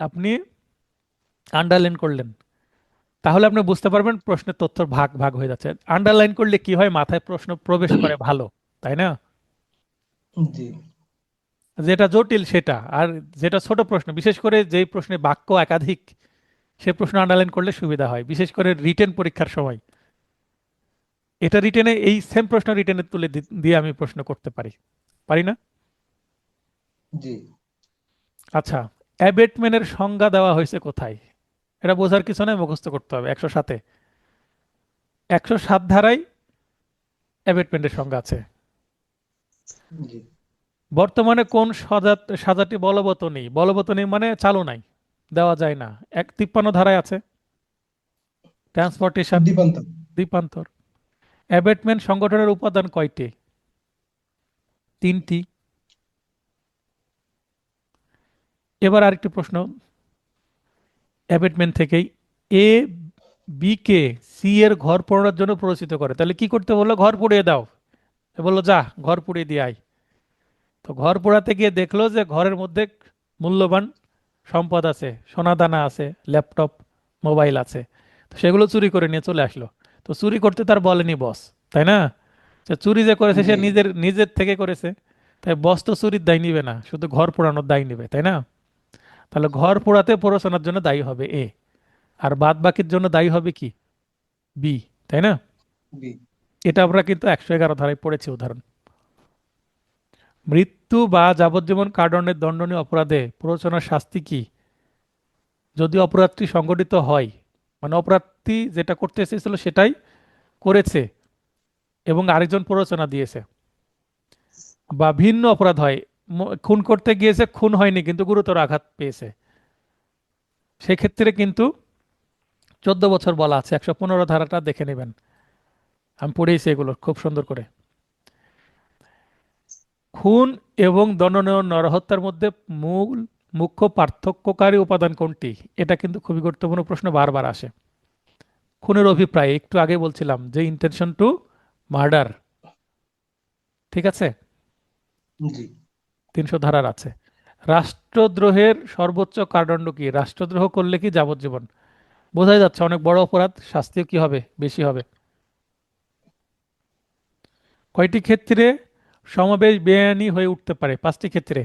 আপনি আন্ডারলাইন করলেন, তাহলে আপনি বুঝতে পারবেন প্রশ্নের তথ্য ভাগ ভাগ হয়ে যাচ্ছে। আন্ডারলাইন করলে কি হয়, মাথায় প্রশ্ন প্রবেশ করে ভালো, তাই না? জি যেটা জটিল সেটা, আর যেটা ছোট প্রশ্ন, বিশেষ করে যেই প্রশ্নে বাক্য একাধিক, সে প্রশ্ন আন্ডারলাইন করলে সুবিধা হয়, বিশেষ করে রিটেন পরীক্ষার সময়। এটা রিটেনে, এই সেম প্রশ্ন রিটেনে তুলে দিয়ে আমি প্রশ্ন করতে পারি, পারি না? জি আচ্ছা, অ্যাবেটমেন্টের সংজ্ঞা দেওয়া হয়েছে কোথায়? এটা বোঝার কিছু নয়, মুখস্থ করতে হবে। 107-এ, 107 ধারায় অ্যাবেটমেন্টের সংজ্ঞা আছে। জি বর্তমানে কোন সাজাটি বলবৎ নেই? বলবৎ নেই মানে চালু নাই, দেওয়া যায় না। 53 ধারায় আছে, ট্রান্সপোর্টেশন, দ্বীপান্তর। দ্বীপান্তর। অ্যাবেটমেন্ট সংগঠনের উপাদান কয়টি? 3টি। এবার আরেকটি প্রশ্ন অ্যাবেটমেন্ট থেকেই, এ বি কে সি এর ঘর পোড়ানোর জন্য প্ররোচিত করে, তাহলে কি করতে বললো? ঘর পুড়িয়ে দাও। এ বললো যা ঘর পুড়িয়ে দিয়ে আয়। তো ঘর পোড়াতে গিয়ে দেখলো যে ঘরের মধ্যে মূল্যবান সম্পদ আছে, সোনাদানা আছে, ল্যাপটপ, মোবাইল আছে। তো সেগুলো চুরি করে নিয়ে চলে আসলো। তো চুরি করতে তার বলেনি বস, তাই না? যে চুরি যে করেছে সে জি নিজের নিজের থেকে করেছে, তাই বস তো চুরির দায় নিবে না, শুধু ঘর পোড়ানোর দায় নিবে, তাই না? তাহলে ঘর পোড়াতে প্ররোচনার জন্য দায়ী হবে এ, আর বাদ বাকির জন্য দায়ী হবে কি? বি, তাই না? বি এটা আমরা কিন্তু 111 ধারায় পড়েছি উদাহরণ। মৃত্যু বা যাবজ্জীবন কারাদণ্ডের দণ্ডনীয় অপরাধে প্ররোচনার শাস্তি কি? যদি অপরাধটি সংঘটিত হয়, মানে অপরাধটি যেটা করতে এসেছিল সেটাই করেছে এবং আরেকজন প্ররোচনা দিয়েছে, বা ভিন্ন অপরাধ হয়, খুন করতে গিয়েছে, খুন হয়নি কিন্তু গুরুতর আঘাত পেয়েছে, সেক্ষেত্রে কিন্তু 14 বছর বলা আছে। 115 ধারাটা দেখে নেবেন, আমি পড়েছি এগুলো খুব সুন্দর করে। খুন এবং দণ্ডনীয় নরহত্যার মধ্যে মূল মুখ্য পার্থক্যকারী উপাদান কোনটি? এটা কিন্তু খুবই গুরুত্বপূর্ণ প্রশ্ন, বারবার আসে। খুনের অভিপ্রায়, একটু আগে বলছিলাম যে ইন্টেনশন টু মার্ডার, ঠিক আছে, জি 300 ধারার আছে। রাষ্ট্রদ্রোহের সর্বোচ্চ কারাদণ্ড কি? রাষ্ট্রদ্রোহ করলে কি যাবজ্জীবন? বোঝাই যাচ্ছে অনেক বড় অপরাধ, শাস্তিও কি হবে? বেশি হবে। কয়টি ক্ষেত্রে সমাবেশ বেআইনি হয়ে উঠতে পারে? 5টি ক্ষেত্রে।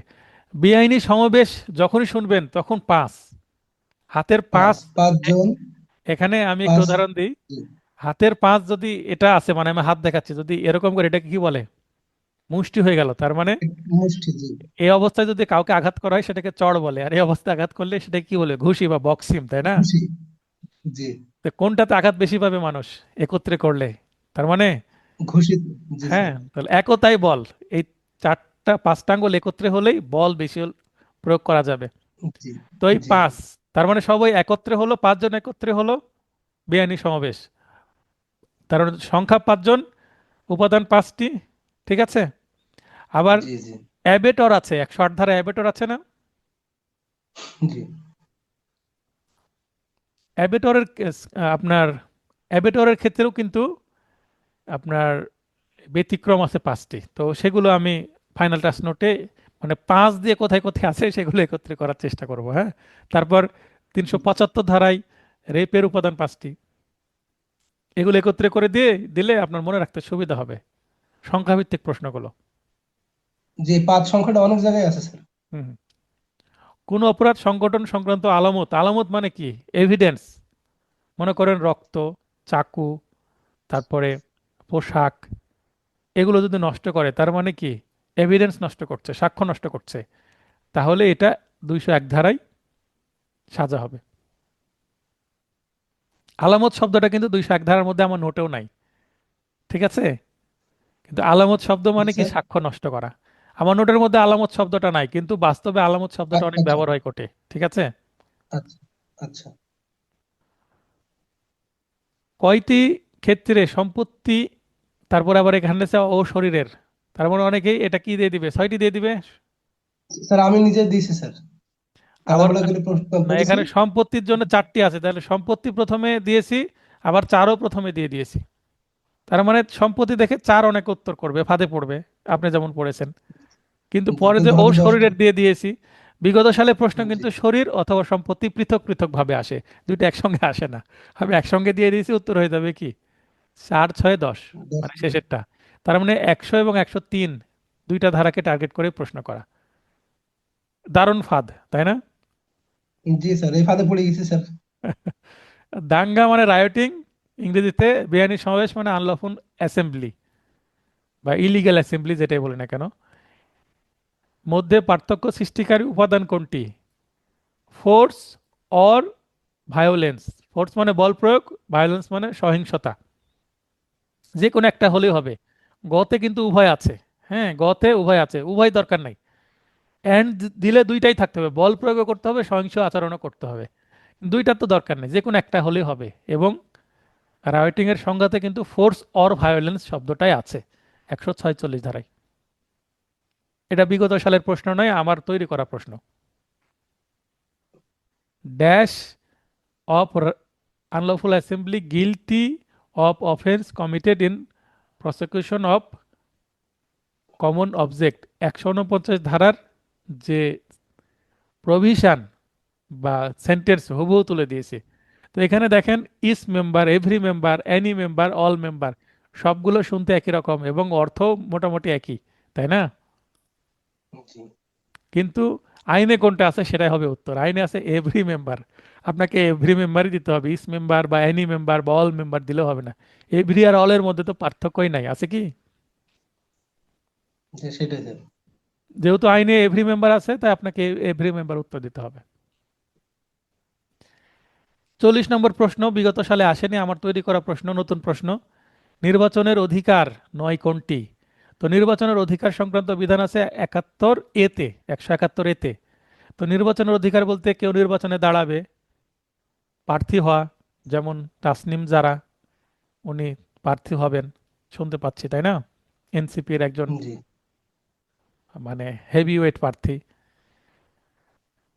বেআইনি সমাবেশ যখনই শুনবেন তখন পাঁচ, হাতের পাঁচ। এ- পাঁচজন এখানে আমি একটু পাঁচ উদাহরণ দিই। জি, হাতের পাঁচ যদি এটা আছে, মানে আমি হাত দেখাচ্ছি, যদি এরকম করে, এটাকে কি বলে? মুষ্টি হয়ে গেল, তার মানে মুষ্টি জি এই অবস্থায় যদি কাউকে আঘাত করা হয় সেটাকে চড় বলে, আর এই অবস্থায় আঘাত করলে সেটাকে কি বলে? ঘুষি বা বক্সিং, তাই না? ঘুষি জি তো কোনটাতে আঘাত বেশি পাবে মানুষ একত্রে করলে? তার মানে ঘুষি জি হ্যাঁ, স্যার তাহলে একতাই বল। এই পাঁচটা আঙ্গুল একত্রে হলেই বল বেশি প্রয়োগ করা যাবে। জি তো এই জি পাঁচ, তার মানে সবাই একত্রে হলো, 5 জন একত্রে হলো, বেআইনি সমাবেশ। তার মানে সংখ্যা 5 জন, উপাদান 5টি, ঠিক আছে। আবার জি জি অ্যাবেটর আছে, 108 ধারা অ্যাবেটর আছে না? জি অ্যাবেটরের আপনার অ্যাবেটরের ক্ষেত্রেও কিন্তু আপনার ব্যতিক্রম আছে 5টি, তো সেগুলো আমি ফাইনাল টাচ নোটে, মানে 5 দিয়ে কোথায় কোথায় আছে সেগুলো একত্রে করার চেষ্টা করব, হ্যাঁ। তারপর 375 ধারায় রেপের উপাদান 5টি, এগুলো একত্রে করে দিয়ে দিলে আপনার মনে রাখতে সুবিধা হবে সংখ্যাভিত্তিক প্রশ্নগুলো। যে পাঁচ সংখ্যাটা অনেক জায়গায় আছে স্যার। হুম হুম। কোন অপরাধ সংগঠন সংক্রান্ত আলামত? আলামত মানে কি? এভিডেন্স। মনে করেন রক্ত, চাকু, তারপরে পোশাক, এগুলো যদি নষ্ট করে তার মানে কি? এভিডেন্স নষ্ট করছে, সাক্ষ্য নষ্ট করছে, তাহলে এটা 201 ধারায় সাজা হবে। আলামত শব্দটা কিন্তু 201 ধারার মধ্যে আমার নোটেও নাই, ঠিক আছে। কিন্তু আলামত শব্দ মানে কি? আচ্ছা সাক্ষ্য নষ্ট করা। আমার নোটের মধ্যে আলামত শব্দটা নাই, কিন্তু বাস্তবে আলামত শব্দটা অনেক আচ্ছা ব্যবহার হয় কোর্টে, ঠিক আছে। আচ্ছা আচ্ছা কয়টি ক্ষেত্রে সম্পত্তি, তারপর আবার এখানে আছে ও শরীরের, তার মানে অনেকেই এটা কি দিয়ে দিবে? 6টি দিয়ে দিবে। স্যার আমি নিজে দিয়েছি স্যার, আবার তাড়াহুড়া করে প্রশ্ন না, করেছি। এখানে সম্পত্তির জন্য 4টি আছে, তাহলে সম্পত্তি প্রথমে দিয়েছি, আবার চারও প্রথমে দিয়ে দিয়েছি। তার মানে সম্পত্তি দেখে 4 অনেক উত্তর করবে, ফাঁদে পড়বে, আপনি যেমন পড়েছেন। কিন্তু পরে যে কিন্তু ও আমি 10টা। শরীরের দিয়ে দিয়েছি, বিগত সালের প্রশ্ন জি কিন্তু শরীর অথবা সম্পত্তি পৃথক পৃথক ভাবে আসে, দুইটা একসঙ্গে আসে না। আমি একসঙ্গে দিয়ে দিয়েছি, উত্তর হয়ে যাবে কি 4, 6, 10, 10। মানে শেষেরটা। তার মানে 100 এবং 103 দুইটা ধারাকে টার্গেট করে প্রশ্ন করা। দারুণ ফাঁদ, তাই না? জি স্যার, এই ফাঁদে পড়ে গেছি স্যার। দাঙ্গা মানে রায়োটিং, ইংরেজিতে বেআইনি সমাবেশ মানে আনলফুল অ্যাসেম্বলি বা ইলিগ্যাল অ্যাসেম্বলি, যেটাই বলি না কেন। মধ্যে পার্থক্য সৃষ্টিকারী উপাদান কোনটি? Force or violence. ফোর্স মানে বল প্রয়োগ, ভায়োলেন্স মানে সহিংসতা। যে কোনো একটা হলেই হবে। গতে কিন্তু উভয় আছে। হ্যাঁ, গতে উভয় আছে, উভয় দরকার নাই। অ্যান্ড দিলে দুইটাই থাকতে হবে, বল প্রয়োগও করতে হবে, সহিংস আচরণও করতে হবে। দুইটার তো দরকার নেই, যে কোনো একটা হলেই হবে। এবং রাইটিং এর সংজ্ঞাতে কিন্তু ফোর্স অর ভায়োলেন্স শব্দটাই আছে 146 ধারায়। এটা বিগত সালের প্রশ্ন নয়, আমার তৈরি করা প্রশ্ন। Dash of unlawful assembly guilty of offence committed in prosecution of common object. 149 ধারার যে প্রভিশন বা সেন্টেন্স হুবহু তুলে দিয়েছে। তো এখানে দেখেন, each member, every member, any member, all member, সবগুলো শুনতে একই রকম এবং অর্থ মোটামুটি একই, তাই না? জি কিন্তু আইনে কোনটা আছে সেটাই হবে উত্তর। আইনে আছে এভরি মেম্বার, আপনাকে এভরি মেম্বারই দিতে হবে। ইস মেম্বার বা এনি মেম্বার বা অল মেম্বার দিলেও হবে না। এভরি আর অল এর মধ্যে তো পার্থক্যই নাই, আছে কি? জি, সেটাই স্যার। যেহেতু আইনে এভরি মেম্বার আছে, তাই আপনাকে এভরি মেম্বার উত্তর দিতে হবে। 40 নম্বর প্রশ্ন, বিগত সালে আসেনি, আমার তৈরি করা প্রশ্ন, নতুন প্রশ্ন। নির্বাচনের অধিকার নয় কোনটি? তো নির্বাচনের অধিকার সংক্রান্ত বিধান আছে 71 এতে, 171 এতে। তো নির্বাচনের অধিকার বলতে কেউ নির্বাচনে দাঁড়াবে, প্রার্থী হওয়া, যেমন তাসনিম যারা, উনি প্রার্থী হবেন শুনতে পাচ্ছি, তাই না? এনসিপির একজন জি মানে হেভিওয়েট প্রার্থী,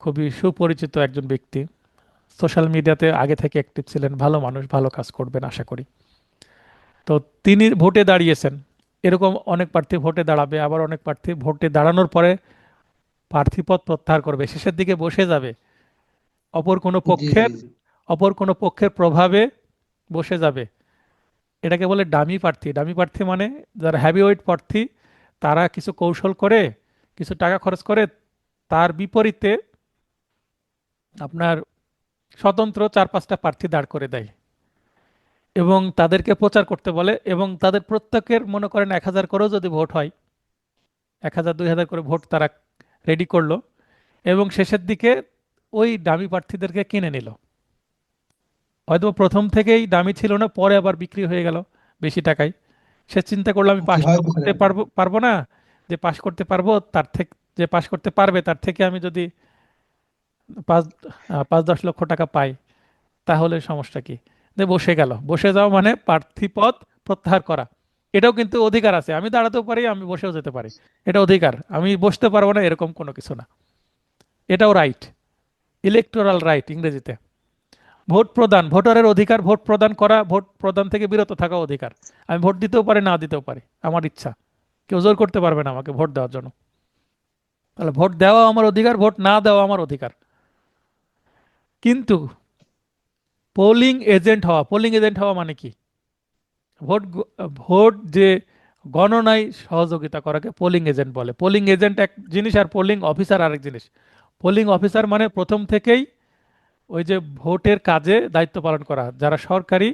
খুবই সুপরিচিত একজন ব্যক্তি, সোশ্যাল মিডিয়াতে আগে থেকে অ্যাক্টিভ ছিলেন, ভালো মানুষ, ভালো কাজ করবেন আশা করি। তো তিনি ভোটে দাঁড়িয়েছেন। এরকম অনেক প্রার্থী ভোটে দাঁড়াবে, আবার অনেক প্রার্থী ভোটে দাঁড়ানোর পরে প্রার্থীপদ প্রত্যাহার করবে, শেষের দিকে বসে যাবে, অপর কোনো জি জি পক্ষের জি। অপর কোনো পক্ষের প্রভাবে বসে যাবে। এটাকে বলে ডামি প্রার্থী। ডামি প্রার্থী মানে যারা হ্যাভিওয়েট প্রার্থী, তারা কিছু কৌশল করে, কিছু টাকা খরচ করে, তার বিপরীতে আপনার স্বতন্ত্র 4-5টা প্রার্থী দাঁড় করে দেয় এবং তাদেরকে প্রচার করতে বলে, এবং তাদের প্রত্যেকের মনে করেন 1000 করেও যদি ভোট হয়, 1000-2000 করে ভোট তারা রেডি করলো, এবং শেষের দিকে ওই দামি প্রার্থীদেরকে কিনে নিল। হয়তো প্রথম থেকেই দামি ছিল না, পরে আবার বিক্রি হয়ে গেল বেশি টাকায়। সে চিন্তা করলো আমি জি পাশ তো হয়তো করতে স্যার। পারবো পারবো না, যে পাশ করতে পারবো তার থেকে, যে পাশ করতে পারবে তার থেকে আমি যদি 5-10 লক্ষ টাকা পাই, তাহলে সমস্যা কি? যে বসে গেল। বসে যাওয়া মানে প্রার্থী পদ প্রত্যাহার করা। এটাও কিন্তু অধিকার আছে, আমি দাঁড়াতেও পারি, আমি বসেও যেতে পারি, এটা অধিকার। আমি বসতে পারবো না এরকম কোনো কিছু না, এটাও রাইট, ইলেকটোরাল রাইট ইংরেজিতে। ভোট প্রদান, ভোটারের অধিকার, ভোট প্রদান করা, ভোট প্রদান থেকে বিরত থাকা অধিকার। আমি ভোট দিতেও পারি, না দিতেও পারি, আমার ইচ্ছা, কেউ জোর করতে পারবে না আমাকে ভোট দেওয়ার জন্য। তাহলে ভোট দেওয়া আমার অধিকার, ভোট না দেওয়া আমার অধিকার। কিন্তু পোলিং এজেন্ট হওয়া মানে কি? ভোট যে গণনায় সহযোগিতা করাকে পোলিং এজেন্ট বলে। পোলিং এজেন্ট এক জিনিস আর পোলিং অফিসার আরেক জিনিস। পোলিং অফিসার মানে প্রথম থেকেই ওই যে ভোটের কাজে দায়িত্ব পালন করা, যারা সরকারি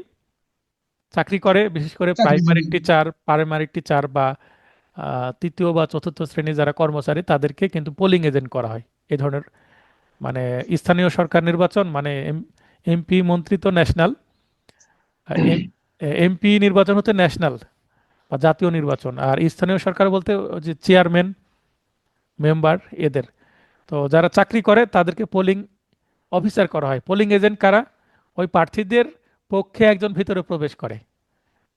চাকরি করে, বিশেষ করে চাকরিজীবী। প্রাইমারি টিচার বা তৃতীয় বা চতুর্থ শ্রেণীর যারা কর্মচারী, তাদেরকে কিন্তু পোলিং এজেন্ট করা হয়। এই ধরনের মানে স্থানীয় সরকার নির্বাচন মানে এমপি মন্ত্রী তো ন্যাশনাল, এমপি নির্বাচন হতে ন্যাশনাল বা জাতীয় নির্বাচন, আর স্থানীয় সরকার বলতে ওই যে চেয়ারম্যান, মেম্বার, এদের। তো যারা চাকরি করে তাদেরকে পোলিং অফিসার করা হয়। পোলিং এজেন্ট কারা? ওই প্রার্থীদের পক্ষে একজন ভিতরে প্রবেশ করে,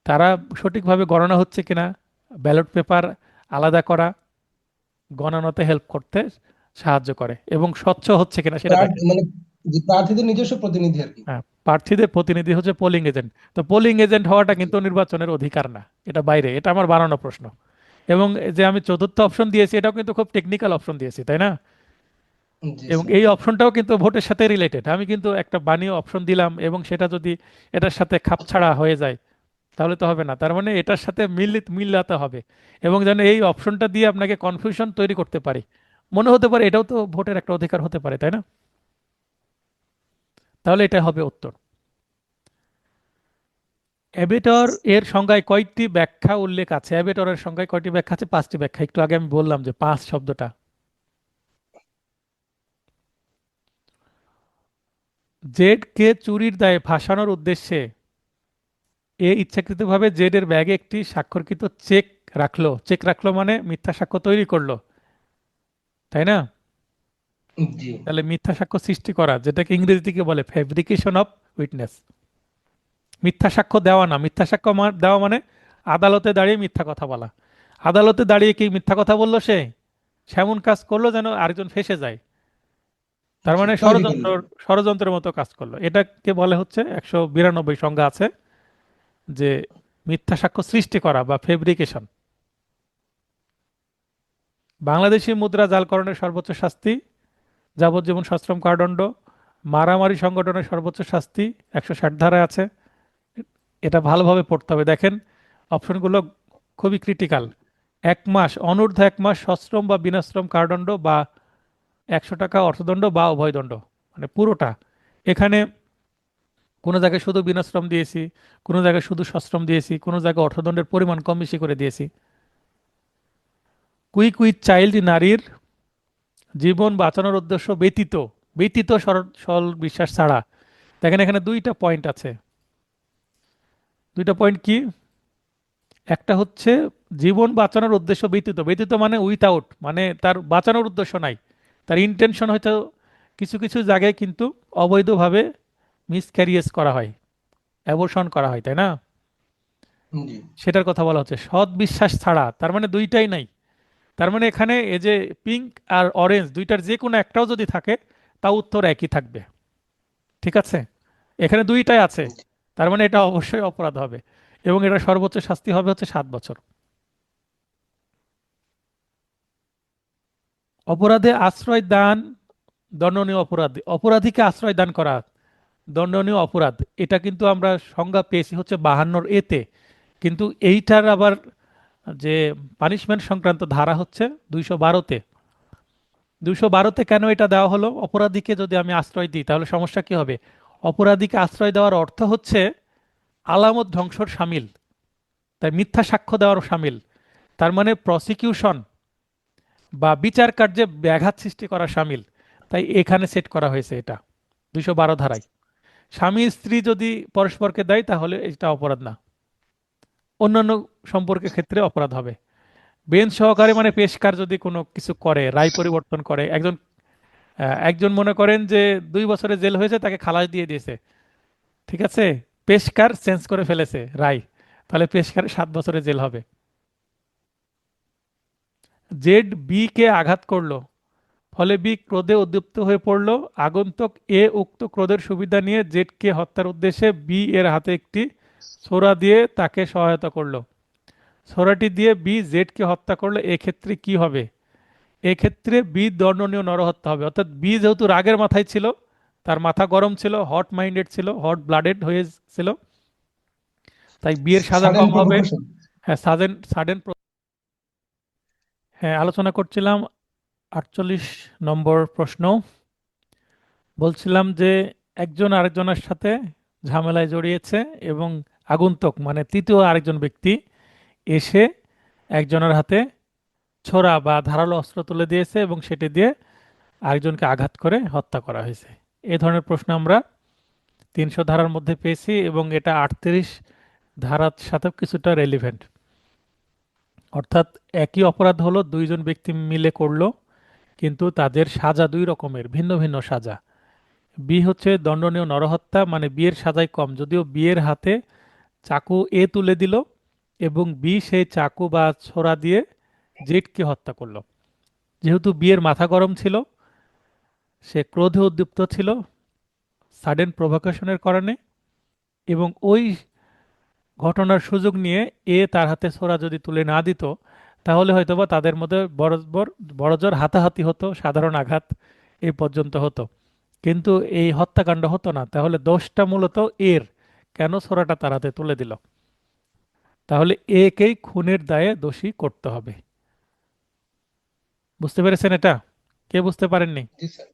তারা সঠিকভাবে গণনা হচ্ছে কিনা, ব্যালট পেপার আলাদা করা, গণনাতে হেল্প করতে সাহায্য করে, এবং স্বচ্ছ হচ্ছে কিনা সেটা দেখে। মানে যে প্রার্থীদের নিজস্ব প্রতিনিধি আর কি। হ্যাঁ, প্রার্থীদের প্রতিনিধি হচ্ছে পোলিং এজেন্ট। তো পোলিং এজেন্ট হওয়াটা কিন্তু নির্বাচনের অধিকার না, এটা বাইরে, এটা আমার বানানো প্রশ্ন। এবং এই যে আমি চতুর্থ অপশন দিয়েছি এটাও কিন্তু খুব টেকনিক্যাল অপশন দিয়েছি, তাই না? জি এবং স্যার। এই অপশনটাও কিন্তু ভোটের সাথে রিলেটেড, আমি কিন্তু একটা বানিয়ে অপশন দিলাম এবং সেটা যদি এটার সাথে খাপছাড়া হয়ে যায় তাহলে তো হবে না, তার মানে এটার সাথে মিলাতে হবে। এবং যেন এই অপশনটা দিয়ে আপনাকে কনফিউশন তৈরি করতে পারি, মনে হতে পারে এটাও তো ভোটের একটা অধিকার হতে পারে, তাই না? তাহলে এটা হবে উত্তর। অ্যাবেটর এর সংজ্ঞায় কয়টি ব্যাখ্যা উল্লেখ আছে? অ্যাবেটরের সংজ্ঞায় কয়টি ব্যাখ্যা আছে? পাঁচটি ব্যাখ্যা। একটু আগে আমি বললাম যে পাঁচ শব্দটা। জেড কে চুরির দায়ে ফাঁসানোর উদ্দেশ্যে এ ইচ্ছাকৃতভাবে জেড এর ব্যাগে একটি স্বাক্ষরকৃত চেক রাখলো মানে মিথ্যা সাক্ষ্য তৈরি করলো, তাই না? জি তাহলে মিথ্যা সাক্ষ্য সৃষ্টি করা, যেটাকে ইংরেজিতে বলে ফেব্রিকেশন অফ উইটনেস। মিথ্যা সাক্ষ্য দেওয়া না, মিথ্যা সাক্ষ্য দেওয়া মানে আদালতে দাঁড়িয়ে মিথ্যা কথা বলা। আদালতে দাঁড়িয়ে কি মিথ্যা কথা বললো সে? সেমন কাজ করলো যেন আরেকজন ফেঁসে যায়, তার জি মানে তৈরি করলো। ষড়যন্ত্রের মতো কাজ করলো। এটাকে বলে হচ্ছে 192 সংজ্ঞা আছে, যে মিথ্যা সাক্ষ্য সৃষ্টি করা বা ফেব্রিকেশন। বাংলাদেশি মুদ্রা জালকরণের সর্বোচ্চ শাস্তি যাবজ্জীবন সশ্রম কারাদণ্ড। মারামারি সংগঠনের সর্বোচ্চ শাস্তি 160 ধারায় আছে। এটা ভালোভাবে পড়তে হবে, দেখেন অপশনগুলো খুবই ক্রিটিক্যাল। 1 মাস, অনূর্ধ্ব 1 মাস সশ্রম বা বিনাশ্রম কারাদণ্ড বা 100 টাকা অর্থদণ্ড বা উভয়দণ্ড, মানে পুরোটা। এখানে কোনো জায়গায় শুধু বিনাশ্রম দিয়েছি, কোনো জায়গায় শুধু সশ্রম দিয়েছি, কোনো জায়গায় অর্থদণ্ডের পরিমাণ কম বেশি করে দিয়েছি। কুইক উইথ চাইল্ড নারীর জীবন বাঁচানোর উদ্দেশ্য ব্যতীত, সরল বিশ্বাস ছাড়া। দেখেন এখানে দুইটা পয়েন্ট আছে। দুইটা পয়েন্ট কি? একটা হচ্ছে জীবন বাঁচানোর উদ্দেশ্য ব্যতীত, ব্যতীত মানে উইথাউট, মানে তার বাঁচানোর উদ্দেশ্য নাই, তার ইন্টেনশন হয়তো কিছু কিছু জায়গায় কিন্তু অবৈধভাবে মিসক্যারিয়েজ করা হয়, অ্যাবর্শন করা হয়, তাই না? জি সেটার কথা বলা হচ্ছে। সৎ বিশ্বাস ছাড়া, তার মানে দুইটাই নাই। তার মানে এখানে এই যে পিঙ্ক আর অরেঞ্জ দুইটার যে কোনো একটাও যদি থাকে তা উত্তর একই থাকবে, ঠিক আছে? এখানে দুইটাই আছে, তার মানে এটা অবশ্যই অপরাধ হবে এবং এটা সর্বোচ্চ শাস্তি হবে হচ্ছে 7 বছর। অপরাধে আশ্রয় দান দণ্ডনীয় অপরাধ, অপরাধীকে আশ্রয় দান করা দণ্ডনীয় অপরাধ। এটা কিন্তু আমরা সংজ্ঞা পেয়েছি হচ্ছে 52 এতে, কিন্তু এইটার আবার যে পানিশমেন্ট সংক্রান্ত ধারা হচ্ছে 212-তে। 212-তে কেন এটা দেওয়া হলো? অপরাধীকে যদি আমি আশ্রয় দিই তাহলে সমস্যা কি হবে? অপরাধীকে আশ্রয় দেওয়ার অর্থ হচ্ছে আলামত ধ্বংসর সামিল, তাই মিথ্যা সাক্ষ্য দেওয়ার সামিল। তার মানে প্রসিকিউশন বা বিচার কার্যে ব্যাঘাত সৃষ্টি করা সামিল। তাই এখানে সেট করা হয়েছে এটা 212 ধারায়। স্বামী স্ত্রী যদি পরস্পরকে দেয় তাহলে এটা অপরাধ না, অন্যান্য সম্পর্কের ক্ষেত্রে অপরাধ হবে। বেঞ্চ সহকারে মানে পেশকার যদি কোনো কিছু করে, রায় পরিবর্তন করে, একজন মনে করেন যে 2 বছরের জেল হয়েছে, তাকে খালাস দিয়ে দিয়েছে, ঠিক আছে? পেশকার চেঞ্জ করে ফেলেছে রায়, তাহলে পেশকারের 7 বছরের জেল হবে। জেড বি কে আঘাত করলো, ফলে বি ক্রোধে উদ্দীপ্ত হয়ে পড়লো। আগন্তুক এ উক্ত ক্রোধের সুবিধা নিয়ে জেড কে হত্যার উদ্দেশ্যে বি এর হাতে একটি ছোরা দিয়ে তাকে সহায়তা করলো। ছোরাটি দিয়ে বি জেড কে হত্যা করলো, এক্ষেত্রে কি হবে? এক্ষেত্রে বি দণ্ডনীয় নরহত্যা হবে। অর্থাৎ বি যেহেতু রাগের মাথায় ছিল, তার মাথা গরম ছিল, হট মাইন্ডেড ছিল, হট ব্লাডেড হয়েছিল, তাই বি এর সাজা সাডেন কম হবে। প্রভোকেশন। হ্যাঁ, সাডেন সাডেন। হ্যাঁ, আলোচনা করছিলাম 48 নম্বর প্রশ্ন। বলছিলাম যে একজন আরেকজনের সাথে ঝামেলায় জড়িয়েছে এবং আগন্তুক মানে তৃতীয় আরেকজন ব্যক্তি এসে একজনের হাতে ছোরা বা ধারালো অস্ত্র তুলে দিয়েছে এবং সেটি দিয়ে আরেকজনকে আঘাত করে হত্যা করা হয়েছে। এই ধরনের প্রশ্ন আমরা 300 ধারার মধ্যে পেয়েছি এবং এটা 38 ধারার সাথে কিছুটা রেলিভেন্ট। অর্থাৎ একই অপরাধ হলো, দুইজন ব্যক্তি মিলে করলো, কিন্তু তাদের সাজা দুই রকমের, ভিন্ন ভিন্ন সাজা। বি হচ্ছে দণ্ডনীয় নরহত্যা, মানে বিয়ের সাজাই কম, যদিও বিয়ের হাতে চাকু এ তুলে দিল এবং বি সেই চাকু বা ছোরা দিয়ে জেডকে হত্যা করলো। যেহেতু বিয়ের মাথা গরম ছিল, সে ক্রোধে উদ্দীপ্ত ছিল, সাডেন প্রভোকেশনের কারণে এবং ওই ঘটনার সুযোগ নিয়ে তার হাতে ছোরা যদি তুলে না দিত, তাহলে হয়তোবা তাদের মধ্যে বড়জোর হাতাহাতি হতো, সাধারণ আঘাত এই পর্যন্ত হতো, কিন্তু এই হত্যাকাণ্ড হতো না। তাহলে দোষটা মূলত এর, কেন ছোরাটা তার হাতে তুলে দিল? তাহলে একেই খুনের দায়ে দোষী করতে হবে। বুঝতে পেরেছেন এটা? কে বুঝতে পারেননি? জি স্যার।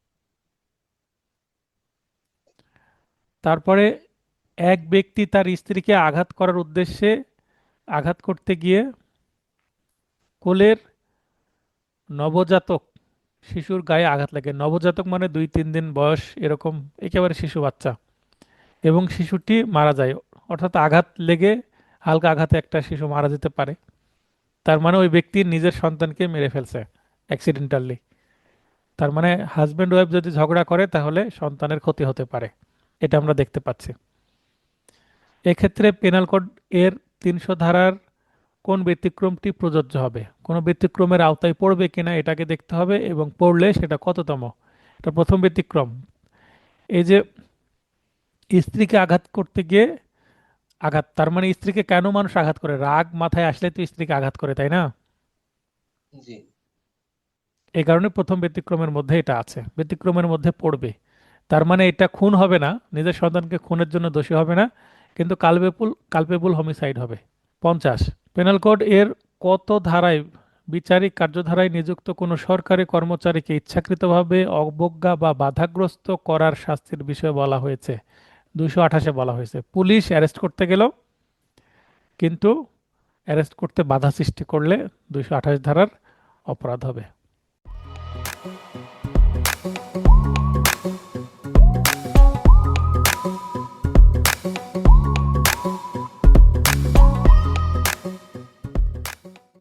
তারপরে এক ব্যক্তি তার স্ত্রীকে আঘাত করার উদ্দেশ্যে আঘাত করতে গিয়ে কোলের নবজাতক শিশুর গায়ে আঘাত লাগে। নবজাতক মানে 2-3 দিন বয়স এরকম, একেবারে শিশু বাচ্চা, এবং শিশুটি মারা যায়। অর্থাৎ আঘাত লেগে, হালকা আঘাতে একটা শিশু মারা যেতে পারে। তার মানে ওই ব্যক্তি নিজের সন্তানকে মেরে ফেলছে অ্যাক্সিডেন্টালি। তার মানে হাজব্যান্ড ওয়াইফ যদি ঝগড়া করে তাহলে সন্তানের ক্ষতি হতে পারে, এটা আমরা দেখতে পাচ্ছি। এক্ষেত্রে পেনাল কোড এর 300 ধারার কোন ব্যতিক্রমটি প্রযোজ্য হবে, কোনো ব্যতিক্রমের আওতায় পড়বে কিনা এটাকে দেখতে হবে, এবং পড়লে সেটা কততম। এটা প্রথম ব্যতিক্রম। এই যে স্ত্রীকে আঘাত করতে গিয়ে আঘাত, তার মানে স্ত্রীকে কেন মানুষ আঘাত করে? রাগ মাথায় আসলে তো স্ত্রীকে আঘাত করে, তাই না? জি এই কারণে প্রথম ব্যতিক্রমের মধ্যে এটা আছে, ব্যতিক্রমের মধ্যে পড়বে। তার মানে এটা খুন হবে না, নিজের সন্তানকে খুনের জন্য দোষী হবে না, কিন্তু কালপেবল হোমিসাইড হবে। 50, পেনাল কোড এর কত ধারায় বিচারিক কার্যধারায় নিযুক্ত কোনো সরকারি কর্মচারীকে ইচ্ছাকৃতভাবে অবজ্ঞা বা বাধাগ্রস্ত করার শাস্তির বিষয়ে বলা হয়েছে? 228-এ বলা হয়েছে পুলিশ অ্যারেস্ট করতে গেল, কিন্তু অ্যারেস্ট করতে বাধা সৃষ্টি করলে 228 ধারার অপরাধ হবে।